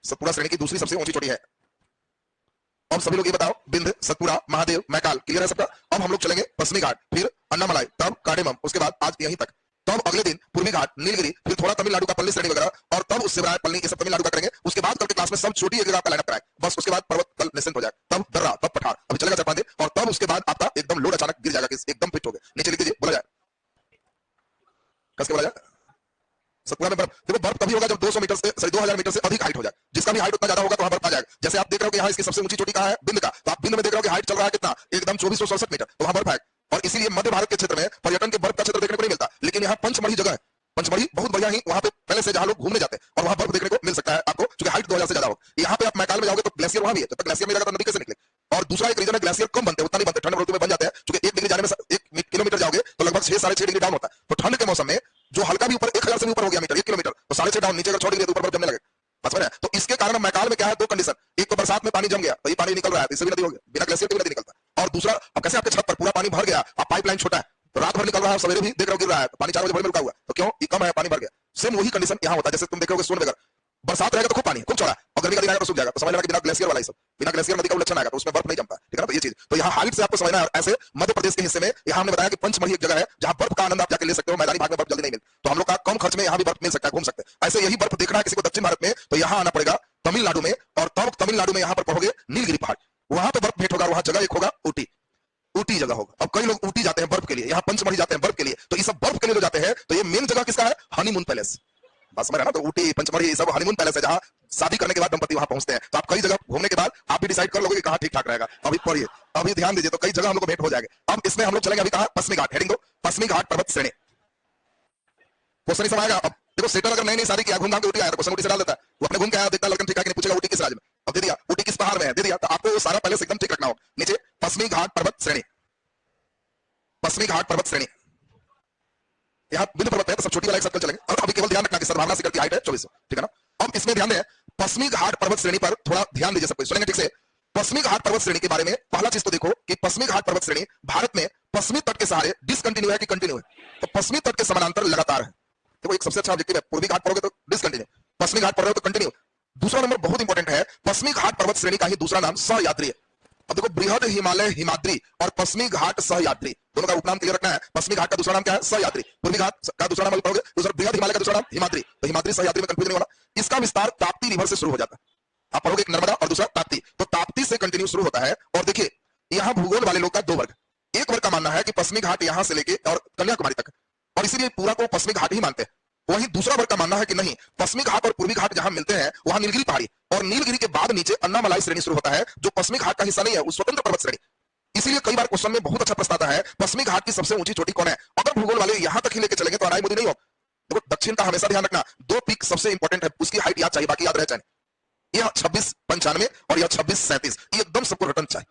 सतपुड़ा श्रेणी की दूसरी सबसे ऊंची चोटी है। अब सभी लोग ये बताओ, बिंद, सतपुड़ा, महादेव, मैकाल क्लियर है सबका? अब हम लोग चलेंगे पश्चिमी घाट, फिर अन्नामलाई, तब कार्डेमम, उसके बाद आज यहीं तक, तब अगले दिन पूर्वी घाट, नीलगिरी, फिर थोड़ा तमिलनाडु का पल्ली श्रेणी वगैरह, और तब उससे बनाए पलनी, ये सब तमिलनाडु का करेंगे। उसके बाद कल के क्लास में सब छोटी एक जगह आपका लाइनअप कराए, बस उसके बाद पर्वत कल निश्चिंत हो जाए, तब दर्रा, तब पठार, अभी चलेगा 4-5 दिन, और तब उसके बाद आपका एकदम लोड अचानक गिर जाएगा कि एकदम फिट हो गए। नीचे लिख दीजिए, बोला जाए कसके बोला जाए। सतपुरा में बर्फ, देखो बर्फ तभी होगा जब 200 मीटर से, सॉरी 2000 मीटर से अधिक हाइट हो जाए। जिसका भी हाइट उतना ज्यादा होगा तो वहां बर्फ आ जाएगा। जैसे आप देख रहे हो कि यहाँ इसकी सबसे ऊंची चोटी कहाँ है, बिंद का, तो आप बिंद में देख रहे हो कि हाइट चल रहा है कितना, एकदम 2467 मीटर, तो वहां बर्फ है। और इसीलिए मध्य भारत के क्षेत्र में पर्यटन के बर्फ का क्षेत्र देखने को नहीं मिलता, लेकिन यहाँ पंचमढ़ी जगह है, पंचमढ़ी बहुत बढ़िया ही, वहां पे पहले से जहां लोग घूमने जाते हैं और वहां बर्फ देखने को मिल सकता है आपको, क्योंकि हाइट 2000 से ज्यादा हो। यहाँ पे आप मैकाल में जाओगे तो ग्लेशियर वहां भी है, जब तक ग्लेशियर में जाएगा तो नदी कैसे निकले। और दूसरा एक रीजन है, ग्लेशियर कम बनते हैं, उतना नहीं बनते, ठंड ऋतु में बन जाते हैं, क्योंकि 1 डिग्री जाने में 1 किलोमीटर जाओगे तो लगभग 6-6.5 डिग्री डाउन होता है। तो ठंड के मौसम में जो हल्का भी ऊपर 1000 से भी ऊपर हो गया मीटर, 1 किलोमीटर, तो 6.5 डाउन, नीचे अगर 6 डिग्री ऊपर बर्फ जमने लगे, बस में। तो इसके कारण मैकाल में क्या है, 2 कंडीशन, एक तो बरसात में पानी जम गया तो ये पानी निकल रहा है, इससे भी नदी हो गया, बिना ग्लेशियर के भी नदी निकलता। और दूसरा, अब कैसे आपके छत पर पूरा पानी भर गया, अब पाइपलाइन छोटा है तो रात भर निकल रहा है, सवेरे भी देख रहे हो गिर रहा है, तो पानी 4 बजे भोर में रुका हुआ, तो क्यों, ये कम है, पानी भर गया। सेम वही कंडीशन यहाँ होता है, जैसे तुम देख रहे हो सोनभद्र, बरसात रहेगा तो खूब पानी, खूब चौड़ा, और गर्मी का दिन आएगा तो सूख जाएगा, तो समझ लेना कि बिना ग्लेशियर वाला ही सब, बिना ग्लेशियर नदी का लक्षण आएगा तो उसमें बर्फ नहीं जमता, ठीक है ना। तो ये चीज, तो यहाँ हाइट से आपको समझना है। ऐसे मध्य प्रदेश के हिस्से में यहाँ हमने बताया कि पंचमढ़ी एक जगह है जहाँ बर्फ का आनंद आप जाके ले सकते हो, मैदानी भाग में बर्फ जल्दी नहीं मिलती, तो हम लोग का कम खर्च में यहाँ भी बर्फ मिल सकता है, घूम सकते हैं। ऐसे यही बर्फ देखना है किसी को दक्षिण भारत में, तो यहाँ आना पड़ेगा तमिलनाडु में, और तब तमिलनाडु में यहाँ पर पहुंचे नीलगिरी पहाड़, वहां पे बर्फ भेंट होगा, वहां जगह एक होगा ऊटी, ऊटी जगह होगा। अब कई लोग ऊटी जाते हैं बर्फ के लिए, यहाँ पंचमढ़ी जाते हैं बर्फ के लिए, तो ये सब बर्फ के लिए जो जाते हैं, तो ये मेन जगह किसका है, हनीमून पैलेस, बस समझ रहे ना। तो ऊटी, पंचमढ़ी, ये सब हनीमून पैलेस है, जहाँ शादी करने के बाद दंपति वहां पहुंचते हैं। तो आप कई जगह घूमने के बाद आप भी डिसाइड कर लोगे कि कहाँ ठीक ठाक रहेगा। अभी पढ़िए, अभी ध्यान दीजिए, तो कई जगह हम लोग को भेंट हो जाएंगे। अब इसमें हम लोग चलेंगे, अभी कहा पश्चिमी घाट, हेडिंग दो, पश्चिमी घाट पर्वत श्रेणी। क्वेश्चन समझ आएगा। अब देखो सेटर अगर नई शादी किया, घूम घाम के ऊटी आया, तो क्वेश्चन ऊटी से डाल देता है, वो अपने घूम के आया, देखता लड़कन ठीक है कि नहीं, पूछेगा ऊटी किस राज्य में, अब दे दिया, ऊटी किस पहाड़ में है, दे दिया। तो आपको वो सारा पहले से एकदम ठीक रखना हो। नीचे पश्चिमी घाट पर्वत श्रेणी, पश्चिमी घाट पर्वत श्रेणी, यहाँ बिंदु पर्वत है, तो सब छोटी वाला एक सर्कल चलेंगे। और अभी केवल ध्यान रखना कि सद्भावना शिखर की हाइट है 2400, ठीक है ना। अब इसमें ध्यान दें, पश्चिमी घाट पर्वत श्रेणी पर थोड़ा ध्यान दीजिए, सबको सुनेंगे ठीक से। पश्चिमी घाट पर्वत श्रेणी के बारे में पहला चीज तो देखो कि पश्चिमी घाट पर्वत श्रेणी भारत में पश्चिमी तट के सहारे डिसकंटिन्यू है कि कंटिन्यू है, तो पश्चिमी तट के समानांतर लगातार है। देखो एक सबसे अच्छा ऑब्जेक्टिव है, पूर्वी घाट पढ़ोगे तो डिसकंटिन्यू, पश्चिमी घाट पढ़ोगे तो कंटिन्यू। दूसरा नंबर बहुत इंपॉर्टेंट है, पश्चिमी घाट पर्वत श्रेणी का ही दूसरा नाम सहयात्री है। अब देखो बृहद हिमालय हिमाद्री और पश्चिमी घाट सहयात्री, दोनों का उपनाम क्लियर रखना है। पश्चिमी घाट का दूसरा नाम क्या है, सहयात्री। पूर्वी घाट का दूसरा नाम पढ़ोगे, दूसरा बृहद हिमालय का दूसरा नाम हिमाद्री, तो हिमाद्री सहयात्री में कंफ्यूजन नहीं होना। इसका विस्तार ताप्ती रिवर से शुरू हो जाता है, आप पढ़ोगे एक नर्मदा और दूसरा ताप्ती, तो ताप्ती से कंटिन्यू शुरू होता है। और देखिए यहाँ भूगोल वाले लोग का 2 वर्ग, एक वर्ग का मानना है कि पश्चिमी घाट यहां से लेके और कन्याकुमारी तक, और इसीलिए पूरा को पश्चिमी घाट ही मानते हैं। वहीं दूसरा वर्ग का मानना है कि नहीं, पश्चिमी घाट और पूर्वी घाट जहां मिलते हैं वहां नीलगिरी पहाड़ी, और नीलगिरी के बाद नीचे अन्नामलाई श्रेणी शुरू होता है, जो पश्चिमी घाट का हिस्सा नहीं है, वो स्वतंत्र पर्वत श्रेणी। इसीलिए कई बार क्वेश्चन में बहुत अच्छा प्रश्न आता है, पश्चिमी घाट की सबसे ऊंची चोटी कौन है। अगर भूगोल वाले यहां तक ही लेके चलेंगे तो अनाईमुदी नहीं हो। देखो दक्षिण का हमेशा ध्यान रखना, 2 पीक सबसे इंपॉर्टेंट है, उसकी हाइट याद चाहिए, बाकी याद रह चाहिए। यह 2695 और यह 2637, ये एकदम सबको रटन चाहिए।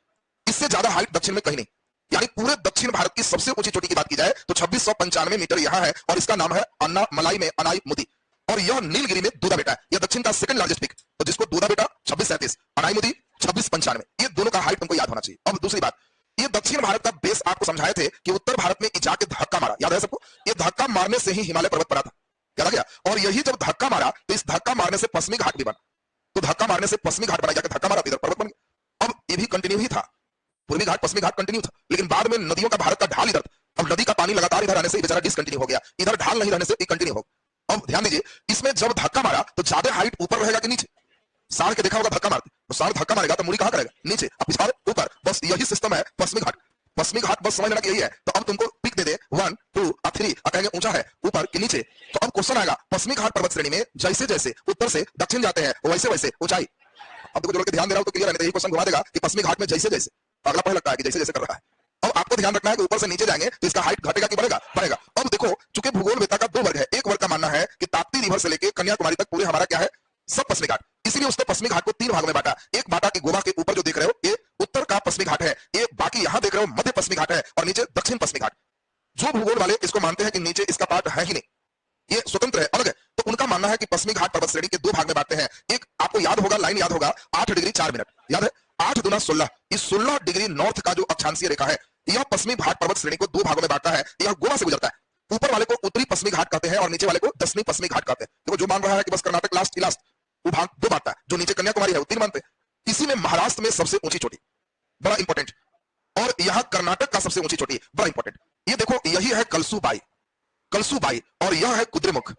इससे ज्यादा हाइट दक्षिण में कहीं नहीं, यानी पूरे दक्षिण भारत की सबसे ऊंची चोटी की बात की जाए तो 2695 मीटर यहां है, और इसका नाम है अन्नामलाई में अनाईमुदी। और यह नीलगिरी में दूधा बेटा है, यह दक्षिण का सेकंड लार्जेस्ट पीक, तो जिसको दूधा बेटा 2637, अनाईमुदी 2695, ये दोनों का हाइट तुमको याद होना चाहिए। अब दूसरी बात, ये दक्षिण भारत का बेस आपको समझाए थे कि उत्तर भारत में जाके धक्का मारा, याद है सबको, ये धक्का मारने से ही हिमालय पर्वत पड़ा था, याद आ गया। और यही जब धक्का मारा तो इस धक्का मारने से पश्चिमी घाट भी बना, तो धक्का मारने से पश्चिमी घाट बना, जाकर धक्का मारा इधर पर्वत बन गया। अब ये भी कंटिन्यू ही था, पूर्वी घाट पश्चिमी घाट कंटिन्यू था, लेकिन बाद में नदियों का भारत का ढाल इधर, अब नदी का पानी लगातार इधर आने से बेचारा डिसकंटिन्यू हो गया, इधर ढाल नहीं रहने से ये कंटिन्यू हो। अब ध्यान दीजिए, इसमें जब धक्का मारा तो ज्यादा हाइट ऊपर रहेगा कि नीचे। सांड के देखा होगा धक्का मारते, तो सांड धक्का मारेगा तो मुड़ी कहां करेगा, नीचे, अब पिछाड़ ऊपर, बस यही सिस्टम है पश्चिमी घाट। पश्चिमी घाट बस समझ लेना कि यही है। तो अब तुमको पिक दे दे 1 2 3, कहेंगे ऊंचा है ऊपर कि नीचे, तो अब क्वेश्चन आएगा पश्चिमी घाट पर्वत श्रेणी में जैसे जैसे उत्तर से दक्षिण जाते हैं वैसे वैसे ऊंचाई। अब देखो जोड़ के ध्यान दे रहा हूं तो क्लियर है, नहीं तो यही क्वेश्चन घुमा देगा कि पश्चिमी घाट में जैसे जैसे, अगला पहले लगता है कि जैसे जैसे कर रहा है। अब आपको ध्यान रखना है कि ऊपर से नीचे जाएंगे तो इसका हाइट घटेगा कि बढ़ेगा, बढ़ेगा। अब देखो चूंकि भूगोल वेता का 2 वर्ग है, एक वर्ग का मानना है कि ताप्ती रिवर से लेकर कन्याकुमारी तक पूरे हमारा क्या है, सब पश्चिमी घाट, इसीलिए उसने पश्चिमी घाट को 3 भागों में बांटा। एक बांटा कि गोवा के ऊपर जो देख रहे हो ये उत्तर का पश्चिमी घाट है, एक बाकी यहां देख रहे हो मध्य पश्चिमी घाट है, और नीचे दक्षिण पश्चिमी घाट। जो भूगोल वाले इसको मानते हैं कि नीचे इसका पार्ट है ही नहीं, ये स्वतंत्र है, अलग है, तो उनका मानना है कि पश्चिमी घाट पर्वत श्रेणी के 2 भाग में बांटते हैं। एक आपको याद होगा, लाइन याद होगा, 8 डिग्री 4 मिनट, याद है 8 दूना 16, इस 16 डिग्री नॉर्थ का जो अक्षांशीय रेखा है, यह पश्चिमी घाट पर्वत श्रेणी को 2 भागों में बांटता है। यह गोवा से गुजरता है, ऊपर वाले को उत्तरी पश्चिमी घाट कहते हैं और नीचे वाले को दक्षिणी पश्चिमी घाट कहते हैं। देखो जो मान रहा है कि बस कर्नाटक लास्ट लास्ट, वो भाग 2 बांटता है, जो नीचे कन्याकुमारी है वो 3 मानते हैं। इसी में महाराष्ट्र में सबसे ऊंची चोटी, बड़ा इंपॉर्टेंट, और यहां कर्नाटक का सबसे ऊंची चोटी, बड़ा इंपॉर्टेंट। ये देखो यही है कलसूबाई, कलसूबाई, और यह है कुद्रेमुख,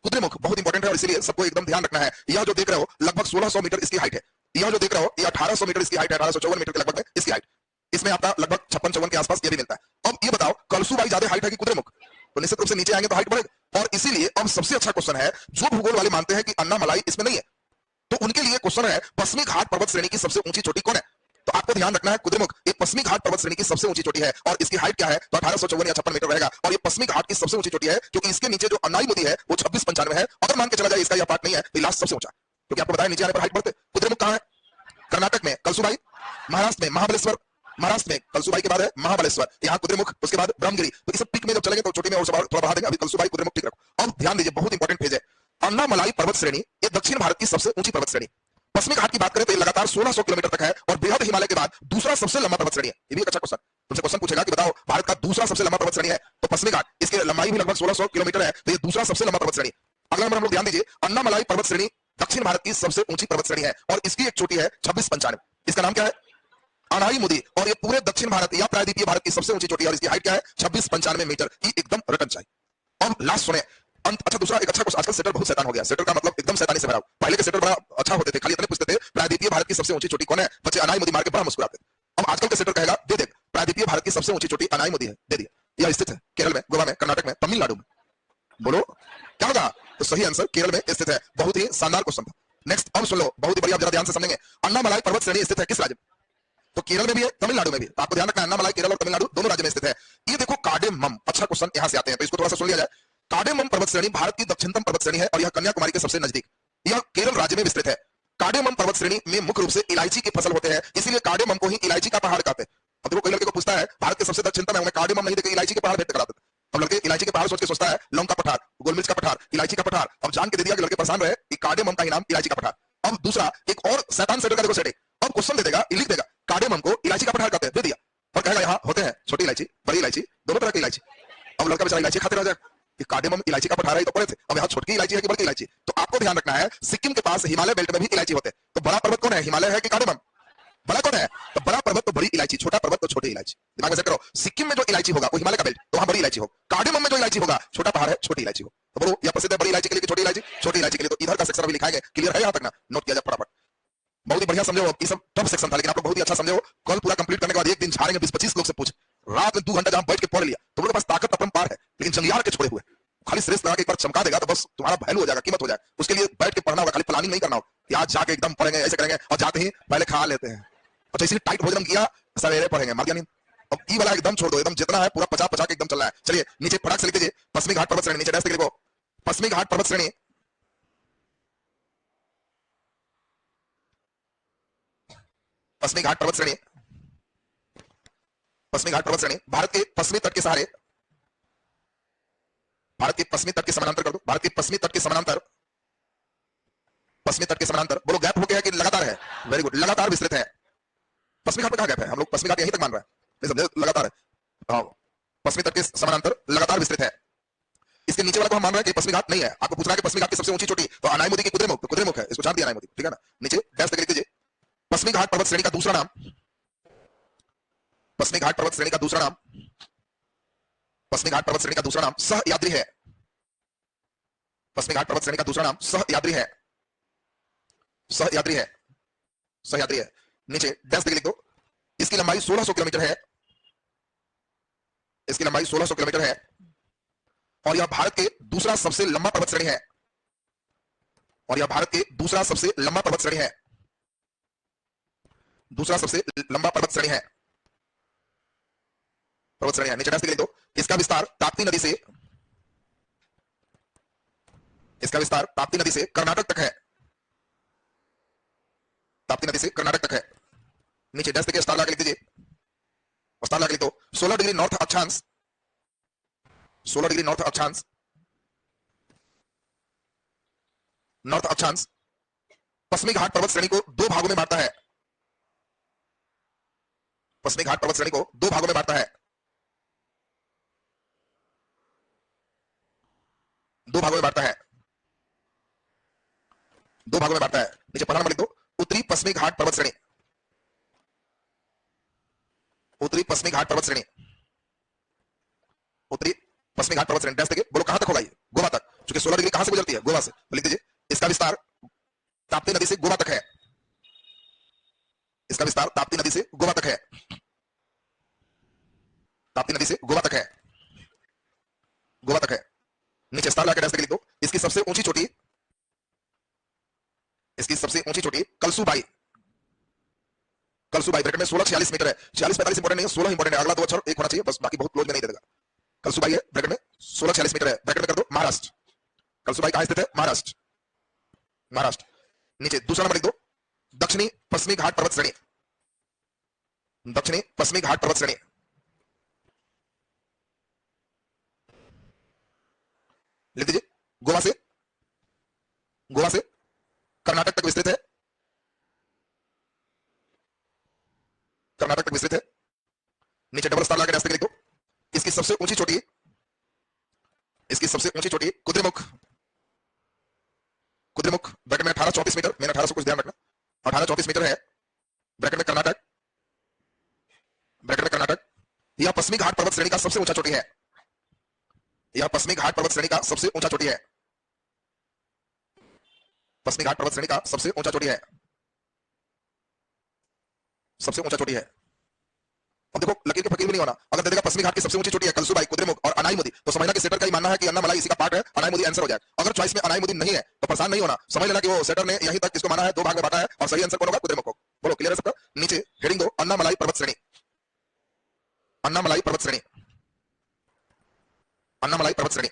कुद्रेमुख बहुत इंपॉर्टेंट है और इसीलिए सबको एकदम ध्यान रखना है। यह जो देख रहे हो लगभग 1600 मीटर इसकी हाइट है। यह जो देख रहे हो ये 1800 मीटर इसकी हाइट है, 1854 मीटर के लगभग में इसकी हाइट। इसमें आपका लगभग 56-54 के आसपास ये भी मिलता है। अब ये बताओ कलसूबाई ज्यादा हाइट है कि कुद्रेमुख? तो निश्चित रूप से नीचे आएंगे तो हाइट बढ़ेगा। और इसीलिए अब सबसे अच्छा क्वेश्चन है, जो भूगोल वाले मानते हैं कि अन्नामलाई इसमें नहीं है, तो उनके लिए क्वेश्चन है पश्चिमी घाट पर्वत श्रेणी की सबसे ऊंची चोटी कौन है? तो आपको ध्यान रखना है कुद्रेमुख एक पश्चिमी घाट पर्वत श्रेणी की सबसे ऊंची चोटी है और इसकी हाइट क्या है? तो 1854 या 56 मीटर रहेगा। और ये पश्चिमी घाट की सबसे ऊंची चोटी है क्योंकि इसके नीचे जो अनाईमुदी है वो 2695 है। अगर मान के चला जाए इसका यह पार्ट नहीं है तो लास्ट सबसे ऊंचा, क्योंकि आपको बताया नीचे आने पर हाइट बढ़ते। कुद्रेमुख कहां है? कर्नाटक में कलसूबाई, महाराष्ट्र में महाबलेश्वर, महाराष्ट्र में कलसूबाई के बाद है महाबलेश्वर, यहाँ कुद्रेमुख, उसके बाद ब्रह्मगिरी। तो इस पीक में जब चलेंगे तो चोटी में और थोड़ा बढ़ा देंगे। अभी कलसूबाई कुद्रेमुख ठीक रखो। अब ध्यान दीजिए बहुत इंपॉर्टेंट फेज है। अन्नामलाई पर्वत श्रेणी ये दक्षिण भारत की सबसे ऊंची पर्वत श्रेणी। पश्चिमी घाट की बात करें तो ये लगातार 1600 किलोमीटर तक है और बृहद हिमालय के बाद दूसरा सबसे लंबा पर्वत श्रेणी है। ये भी एक अच्छा क्वेश्चन, तुमसे क्वेश्चन पूछेगा कि बताओ भारत का दूसरा सबसे लंबा पर्वत श्रेणी है तो पश्चिमी घाट, इसकी लंबाई भी लगभग 1600 किलोमीटर है, तो ये दूसरा सबसे लंबा पर्वत श्रेणी। अगला नंबर हम लोग ध्यान दीजिए, अन्नामलाई पर्वत श्रेणी दक्षिण भारत की सबसे ऊंची पर्वत श्रेणी है और इसकी एक चोटी है 2695। इसका नाम क्या है? अनाईमुदी। और ये पूरे दक्षिण भारत या प्रायद्वीपीय भारत की सबसे ऊंची चोटी है और इसकी हाइट क्या है? 2695 मीटर। ये एकदम रटन चाहिए। और लास्ट सुने अच्छा दूसरा एक अच्छा क्वेश्चन, आजकल सेटर बहुत शैतान हो गया। सेटर का मतलब एकदम शैतानी से भरा। पहले के सेटर बड़ा अच्छा होते थे, खाली इतने पूछते थे प्रायद्वीपीय भारत की सबसे ऊंची चोटी कौन है, बच्चे अनाईमुदी मार के बड़ा मुस्कुराते। अब आजकल के सेटर कहेगा दे दे प्रायद्वीपीय भारत की सबसे ऊंची चोटी अनाईमुदी है, दे दिया। यह स्थित है केरल में, गोवा में, कर्नाटक में, तमिलनाडु में। बोलो क्या होगा? तो सही आंसर केरल में स्थित है। बहुत ही शानदार क्वेश्चन था। नेक्स्ट अब सुन लो, बहुत ही बढ़िया, जरा ध्यान से समझेंगे। अन्नामलाई पर्वत श्रेणी स्थित है किस राज्य में? तो केरल में भी है, तमिलनाडु में भी। तो आपको ध्यान रखना है अन्नामलाई केरल और तमिलनाडु दोनों राज्य में स्थित है। ये देखो कार्डेमम, अच्छा क्वेश्चन यहां से आते हैं तो इसको थोड़ा सा सुन लिया जाए। कार्डेमम पर्वत श्रेणी भारत की दक्षिणतम पर्वत श्रेणी है और यह कन्याकुमारी के सबसे नजदीक, यह केरल राज्य में विस्तृत है। कार्डेमम पर्वत श्रेणी में मुख्य रूप से इलायची की फसल होते हैं, इसीलिए कार्डेमम को ही इलायची का पहाड़ कहते हैं। अब देखो कोई लड़के को पूछता है भारत के सबसे दक्षिणतम है, उन्हें कार्डेमम नहीं देकर इलायची के पहाड़ भेंट कराते। अब लड़के इलायची के पहाड़ सोच के सोचता है लौंग का पठार, गोलमिर्च का पठार, इलायची का पठार। अब जान के दे दिया कि लड़के परेशान रहे कि कार्डेमम का ही नाम इलायची का पठार। अब दूसरा एक और शैतान सेटर का देखो सेटिंग, अब क्वेश्चन दे देगा, लिख देगा कार्डेमम को इलायची का पठार कहते हैं, दे दिया, और कहेगा यहाँ होते हैं छोटी इलायची, बड़ी इलायची, दोनों तरह की इलायची। अब लड़का बेचारा इलायची खाते रह जाए कि कार्डेमम इलायची का पठार है तो पड़े थे, अब यहाँ छोटी इलायची है कि बड़ी इलायची। तो आपको ध्यान रखना है सिक्किम के पास हिमालय बेल्ट में भी इलायची होते हैं। तो बड़ा पर्वत कौन है, हिमालय है कि कार्डेमम? बड़ा कौन है? तो बड़ा पर्वत तो बड़ी इलायची, छोटा पर्वत तो छोटी इलायची। दिमाग में सेट करो, सिक्किम में जो इलायची होगा वो हिमालय का बेल्ट, तो वहां बड़ी इलायची हो। कार्डेमम में जो इलायची होगा छोटा पहाड़ है, छोटी इलायची हो। तो बोलो यह प्रसिद्ध है बड़ी इलायची के लिए कि छोटी इलायची? छोटी इलायची के लिए। तो इधर का सेक्शन अभी लिखाएंगे, क्लियर है यहाँ तक ना? नोट किया जाए फटाफट। बहुत ही बढ़िया समझो, ये सब टफ सेक्शन था लेकिन आप लोग बहुत ही अच्छा समझो। कल पूरा कंप्लीट करने के बाद एक दिन झाड़ेंगे 20-25 लोग से पूछ, रात में 2 घंटा जहां बैठ के पढ़ लिया तो उनके पास ताकत अपरंपार है, लेकिन जंगियार के छोड़े हुए खाली श्रेष्ठ लगा के एक बार चमका देगा तो बस तुम्हारा वैल्यू हो जाएगा, कीमत हो जाएगा। उसके लिए बैठ के पढ़ना होगा, खाली प्लानिंग नहीं करना होगा कि आज जाके एकदम पढ़ेंगे ऐसे करेंगे और जाते ही पहले खा लेते हैं। अच्छा इसीलिए टाइट भोजन किया, सवेरे पढ़ेंगे, मार गया नहीं। अब ई वाला एकदम छोड़ दो, एकदम जितना है पूरा 50-50 के एकदम चल रहा है। चलिए नीचे फटाक से लिख दीजिए पश्चिमी घाट पर्वत श्रेणी, नीचे डैश लिखो पश्चिमी घाट पर्वत श्रेणी, पश्चिमी घाट पर्वत श्रेणी, पश्चिमी घाट पर्वत श्रेणी भारत के पश्चिमी तट के सहारे, भारत के पश्चिमी तट के समानांतर कर दो, भारत के पश्चिमी तट के समानांतर, पश्चिमी तट के समानांतर। बोलो गैप हो गया है कि लगातार है? वेरी गुड, लगातार विस्तृत है। पश्चिमी घाट में कहां गैप है? हम लोग पश्चिमी घाट यहीं तक मान रहे हैं, नहीं समझे? लगातार है, पश्चिमी तट के समानांतर लगातार विस्तृत है। इसके नीचे वाला को हम मान रहे हैं कि पश्चिमी घाट नहीं है। आपको पूछ रहा है कि पश्चिमी घाट की सबसे ऊंची चोटी तो अनाईमुदी की कुद्रेमुख, तो कुद्रेमुख है, इसको छाट दिया अनाईमुदी, ठीक है ना? नीचे डैश लिख दीजिए पश्चिमी घाट पर्वत श्रेणी का दूसरा नाम, पश्चिमी घाट पर्वत श्रेणी का दूसरा नाम, पश्चिमी घाट पर्वत श्रेणी का दूसरा नाम सहयाद्री है। पश्चिमी घाट पर्वत श्रेणी का दूसरा नाम सहयाद्री है, सहयाद्री है, सहयाद्री है। नीचे डैश लिख दो, इसकी लंबाई 1600 किलोमीटर है, इसकी लंबाई 1600 किलोमीटर है और यह भारत के दूसरा सबसे लंबा पर्वत श्रेणी है, और यह भारत के दूसरा सबसे लंबा पर्वत श्रेणी है, दूसरा सबसे लंबा पर्वत श्रेणी है, पर्वत श्रेणी है। नीचे डैश लिख दो, इसका विस्तार ताप्ती नदी से, इसका विस्तार ताप्ती नदी से कर्नाटक तक है, ताप्ती नदी से कर्नाटक तक है। नीचे डैश लिख स्टार लगा लिख दीजिए, स्टार लगा लिख दो 16 डिग्री नॉर्थ अक्षांश, 16 डिग्री नॉर्थ अक्षांश, नॉर्थ अक्षांश पश्चिमी घाट पर्वत श्रेणी को 2 भागों में बांटता है, पश्चिमी घाट पर्वत श्रेणी को 2 भागों में बांटता है, 2 भागों में बांटता है, 2 भागों में बांटता है। नीचे पहला नंबर लिख दो उत्तरी पश्चिमी घाट पर्वत श्रेणी, उत्तरी पश्चिमी घाट पर्वत श्रेणी, उत्तरी पश्चिमी घाट पर्वत श्रेणी डैश देखिए, बोलो कहां तक होगा ये? गोवा तक। चूंकि 16 डिग्री कहां से गुजरती है, गोवा से, तो लिख दीजिए इसका विस्तार ताप्ती नदी से गोवा तक है, इसका विस्तार ताप्ती नदी से गोवा तक है, ताप्ती नदी से गोवा तक है, गोवा तक है। नीचे स्टार लगा के डैश लिख दो। इसकी सबसे ऊंची चोटी, इसकी सबसे ऊंची चोटी कलसूबाई, कलसूबाई ब्रैकेट में 1646 मीटर है। 46-45 इंपॉर्टेंट नहीं है, 16 इंपॉर्टेंट है। अगला दो अक्षर एक होना चाहिए बस, बाकी बहुत क्लोज में नहीं दे देगा। कलसूबाई है ब्रैकेट में 1646 मीटर है, ब्रैकेट में कर दो महाराष्ट्र। कलसूबाई कहां स्थित है, महाराष्ट्र, महाराष्ट्र। नीचे दूसरा नंबर लिख दो दक्षिणी पश्चिमी घाट पर्वत श्रेणी, दक्षिणी पश्चिमी घाट पर्वत श्रेणी। लिख दीजिए गोवा से, गोवा से कर्नाटक तक विस्तृत है, कर्नाटक तक विस्तृत है। नीचे डबल स्टार लगा के लिख दो इसकी सबसे ऊंची चोटी, इसकी सबसे ऊंची चोटी कुद्रेमुख, कुद्रेमुख ब्रैकेट में 1834 मीटर, मैंने 1800 कुछ ध्यान रखना, 1834 मीटर है, ब्रैकेट में कर्नाटक, ब्रैकेट में कर्नाटक। यह पश्चिमी घाट पर्वत श्रेणी का सबसे ऊंचा चोटी है, यह पश्चिमी घाट पर्वत श्रेणी का सबसे ऊंचा चोटी है, पश्चिमी घाट पर्वत श्रेणी का सबसे ऊंचा चोटी है, सबसे ऊंचा चोटी है। अब देखो लकीर के फकीर भी नहीं होना, अगर दे देगा पश्चिमी घाट की सबसे ऊंची चोटी है कलसूबाई, कुद्रेमुख और अनाईमुदी, तो समझना कि सेटर का ही मानना है कि अन्नामलाई इसी का पार्ट है, अनाईमुदी आंसर हो जाएगा। अगर चॉइस में अनाईमुदी नहीं है तो परेशान नहीं होना, समझ लेना कि वो सेटर ने यहीं तक इसको माना है, दो भाग में बांटा है और सही आंसर कौन होगा, कुद्रेमुख को। बोलो क्लियर है सबका। नीचे हेडिंग दो अन्नामलाई पर्वत श्रेणी, अन्नामलाई पर्वत श्रेणी, अन्नामलाई पर्वत श्रेणी,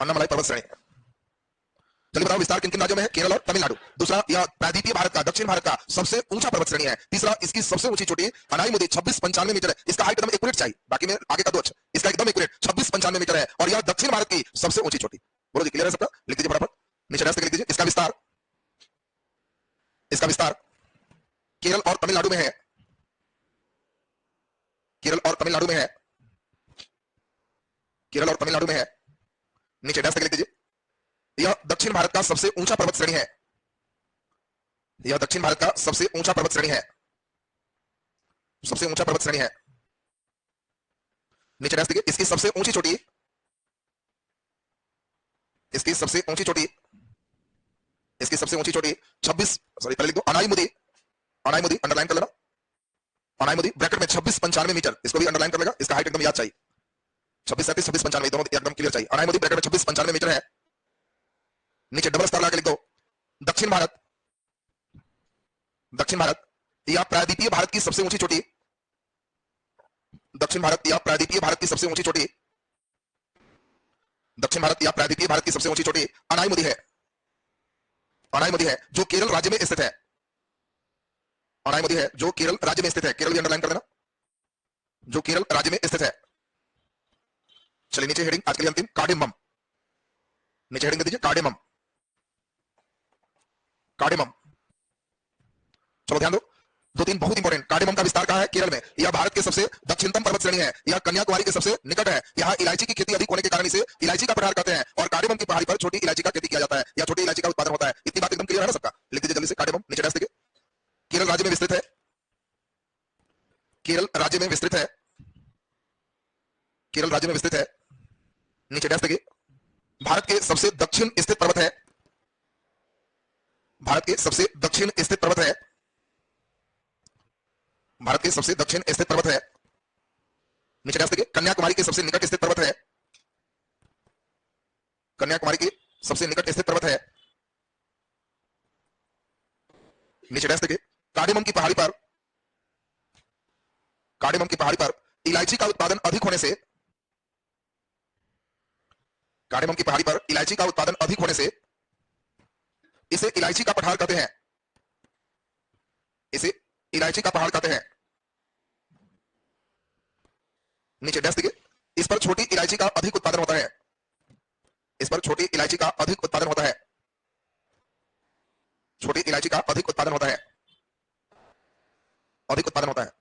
अन्नामलाई पर्वत श्रेणी। चलिए बताओ विस्तार किन किन राज्यों में है, केरल और तमिलनाडु। दूसरा यह प्रायद्वीपीय भारत का, दक्षिण भारत का सबसे ऊंचा पर्वत श्रेणी है। तीसरा इसकी सबसे ऊंची चोटी अनाईमुदी 2695 मीटर है, इसका हाइट एकदम एक्यूरेट चाहिए, बाकी में आगे का दो अच्छा, इसका एकदम एक्यूरेट 2695 मीटर है और यह दक्षिण भारत की सबसे ऊंची चोटी। बोलो जी क्लियर है सबका, लिख दीजिए फटाफट नीचे डैश लिख दीजिए। इसका विस्तार, इसका विस्तार केरल और तमिलनाडु में है, केरल और तमिलनाडु में है, केरल और तमिलनाडु में है। नीचे डैश लिख दीजिए यह दक्षिण भारत का सबसे ऊंचा पर्वत श्रेणी है, यह दक्षिण भारत का सबसे ऊंचा पर्वत श्रेणी है, सबसे ऊंचा पर्वत श्रेणी है। नीचे डैश देखिए इसकी सबसे ऊंची चोटी, इसकी सबसे ऊंची चोटी, इसकी सबसे ऊंची चोटी 26 सॉरी पहले लिख दो अनाईमुदी, अनाईमुदी अंडरलाइन कर लेना, अनाईमुदी ब्रैकेट में 2695 मीटर, इसको भी अंडरलाइन कर लेगा, इसका हाइट एकदम याद चाहिए, 2637 2695 दोनों एकदम क्लियर चाहिए। अनाईमुदी ब्रैकेट में 2695 मीटर है। नीचे डबल स्टार लगा के लिख दो दक्षिण भारत, दक्षिण भारत या प्रायद्वीपीय भारत की सबसे ऊंची चोटी, दक्षिण भारत या प्रायद्वीपीय भारत की सबसे ऊंची चोटी, दक्षिण भारत या प्रायद्वीपीय भारत की सबसे ऊंची चोटी अनाईमुदी है, अनाईमुदी है जो केरल राज्य में स्थित है, अनाईमुदी है जो केरल राज्य में स्थित है, केरल भी अंडरलाइन कर देना, जो केरल राज्य में स्थित है। चलिए नीचे हेडिंग आज के लिए अंतिम कार्डेमम, नीचे हेडिंग दे दीजिए कार्डेमम, कार्डेमम। चलो ध्यान दो दो तीन बहुत इंपॉर्टेंट। कार्डेमम का विस्तार कहां है, केरल में। यह भारत के सबसे दक्षिणतम पर्वत श्रेणी है, यह कन्याकुमारी के सबसे निकट है। यहाँ इलायची की खेती अधिक होने के कारण इसे इलायची का प्रहार कहते हैं और कार्डेमम की पहाड़ी पर छोटी इलायची का खेती किया जाता है या छोटी इलायची का उत्पादन होता है। इतनी बात एकदम क्लियर है ना सबका, लिख दीजिए जल्दी से कार्डेमम। नीचे डैश देखिए केरल राज्य में विस्तृत है, केरल राज्य में विस्तृत है, केरल राज्य में विस्तृत है। नीचे डैश देखिए भारत के सबसे दक्षिण स्थित पर्वत है, भारत के सबसे दक्षिण स्थित पर्वत है, भारत के सबसे दक्षिण स्थित पर्वत है। नीचे डैश देखिए कन्याकुमारी के सबसे निकट स्थित पर्वत है, कन्याकुमारी के सबसे निकट स्थित पर्वत है। नीचे डैश देखिए कार्डेमम की पहाड़ी पर, कार्डेमम की पहाड़ी पर इलायची का उत्पादन अधिक होने से, कार्डेमम की पहाड़ी पर इलायची का उत्पादन अधिक होने से इसे इलायची का पठार कहते हैं, इसे इलायची का पहाड़ कहते हैं। नीचे डैश देखिए इस पर छोटी इलायची का अधिक उत्पादन होता है, इस पर छोटी इलायची का अधिक उत्पादन होता है, छोटी इलायची का अधिक उत्पादन होता है, अधिक उत्पादन होता है।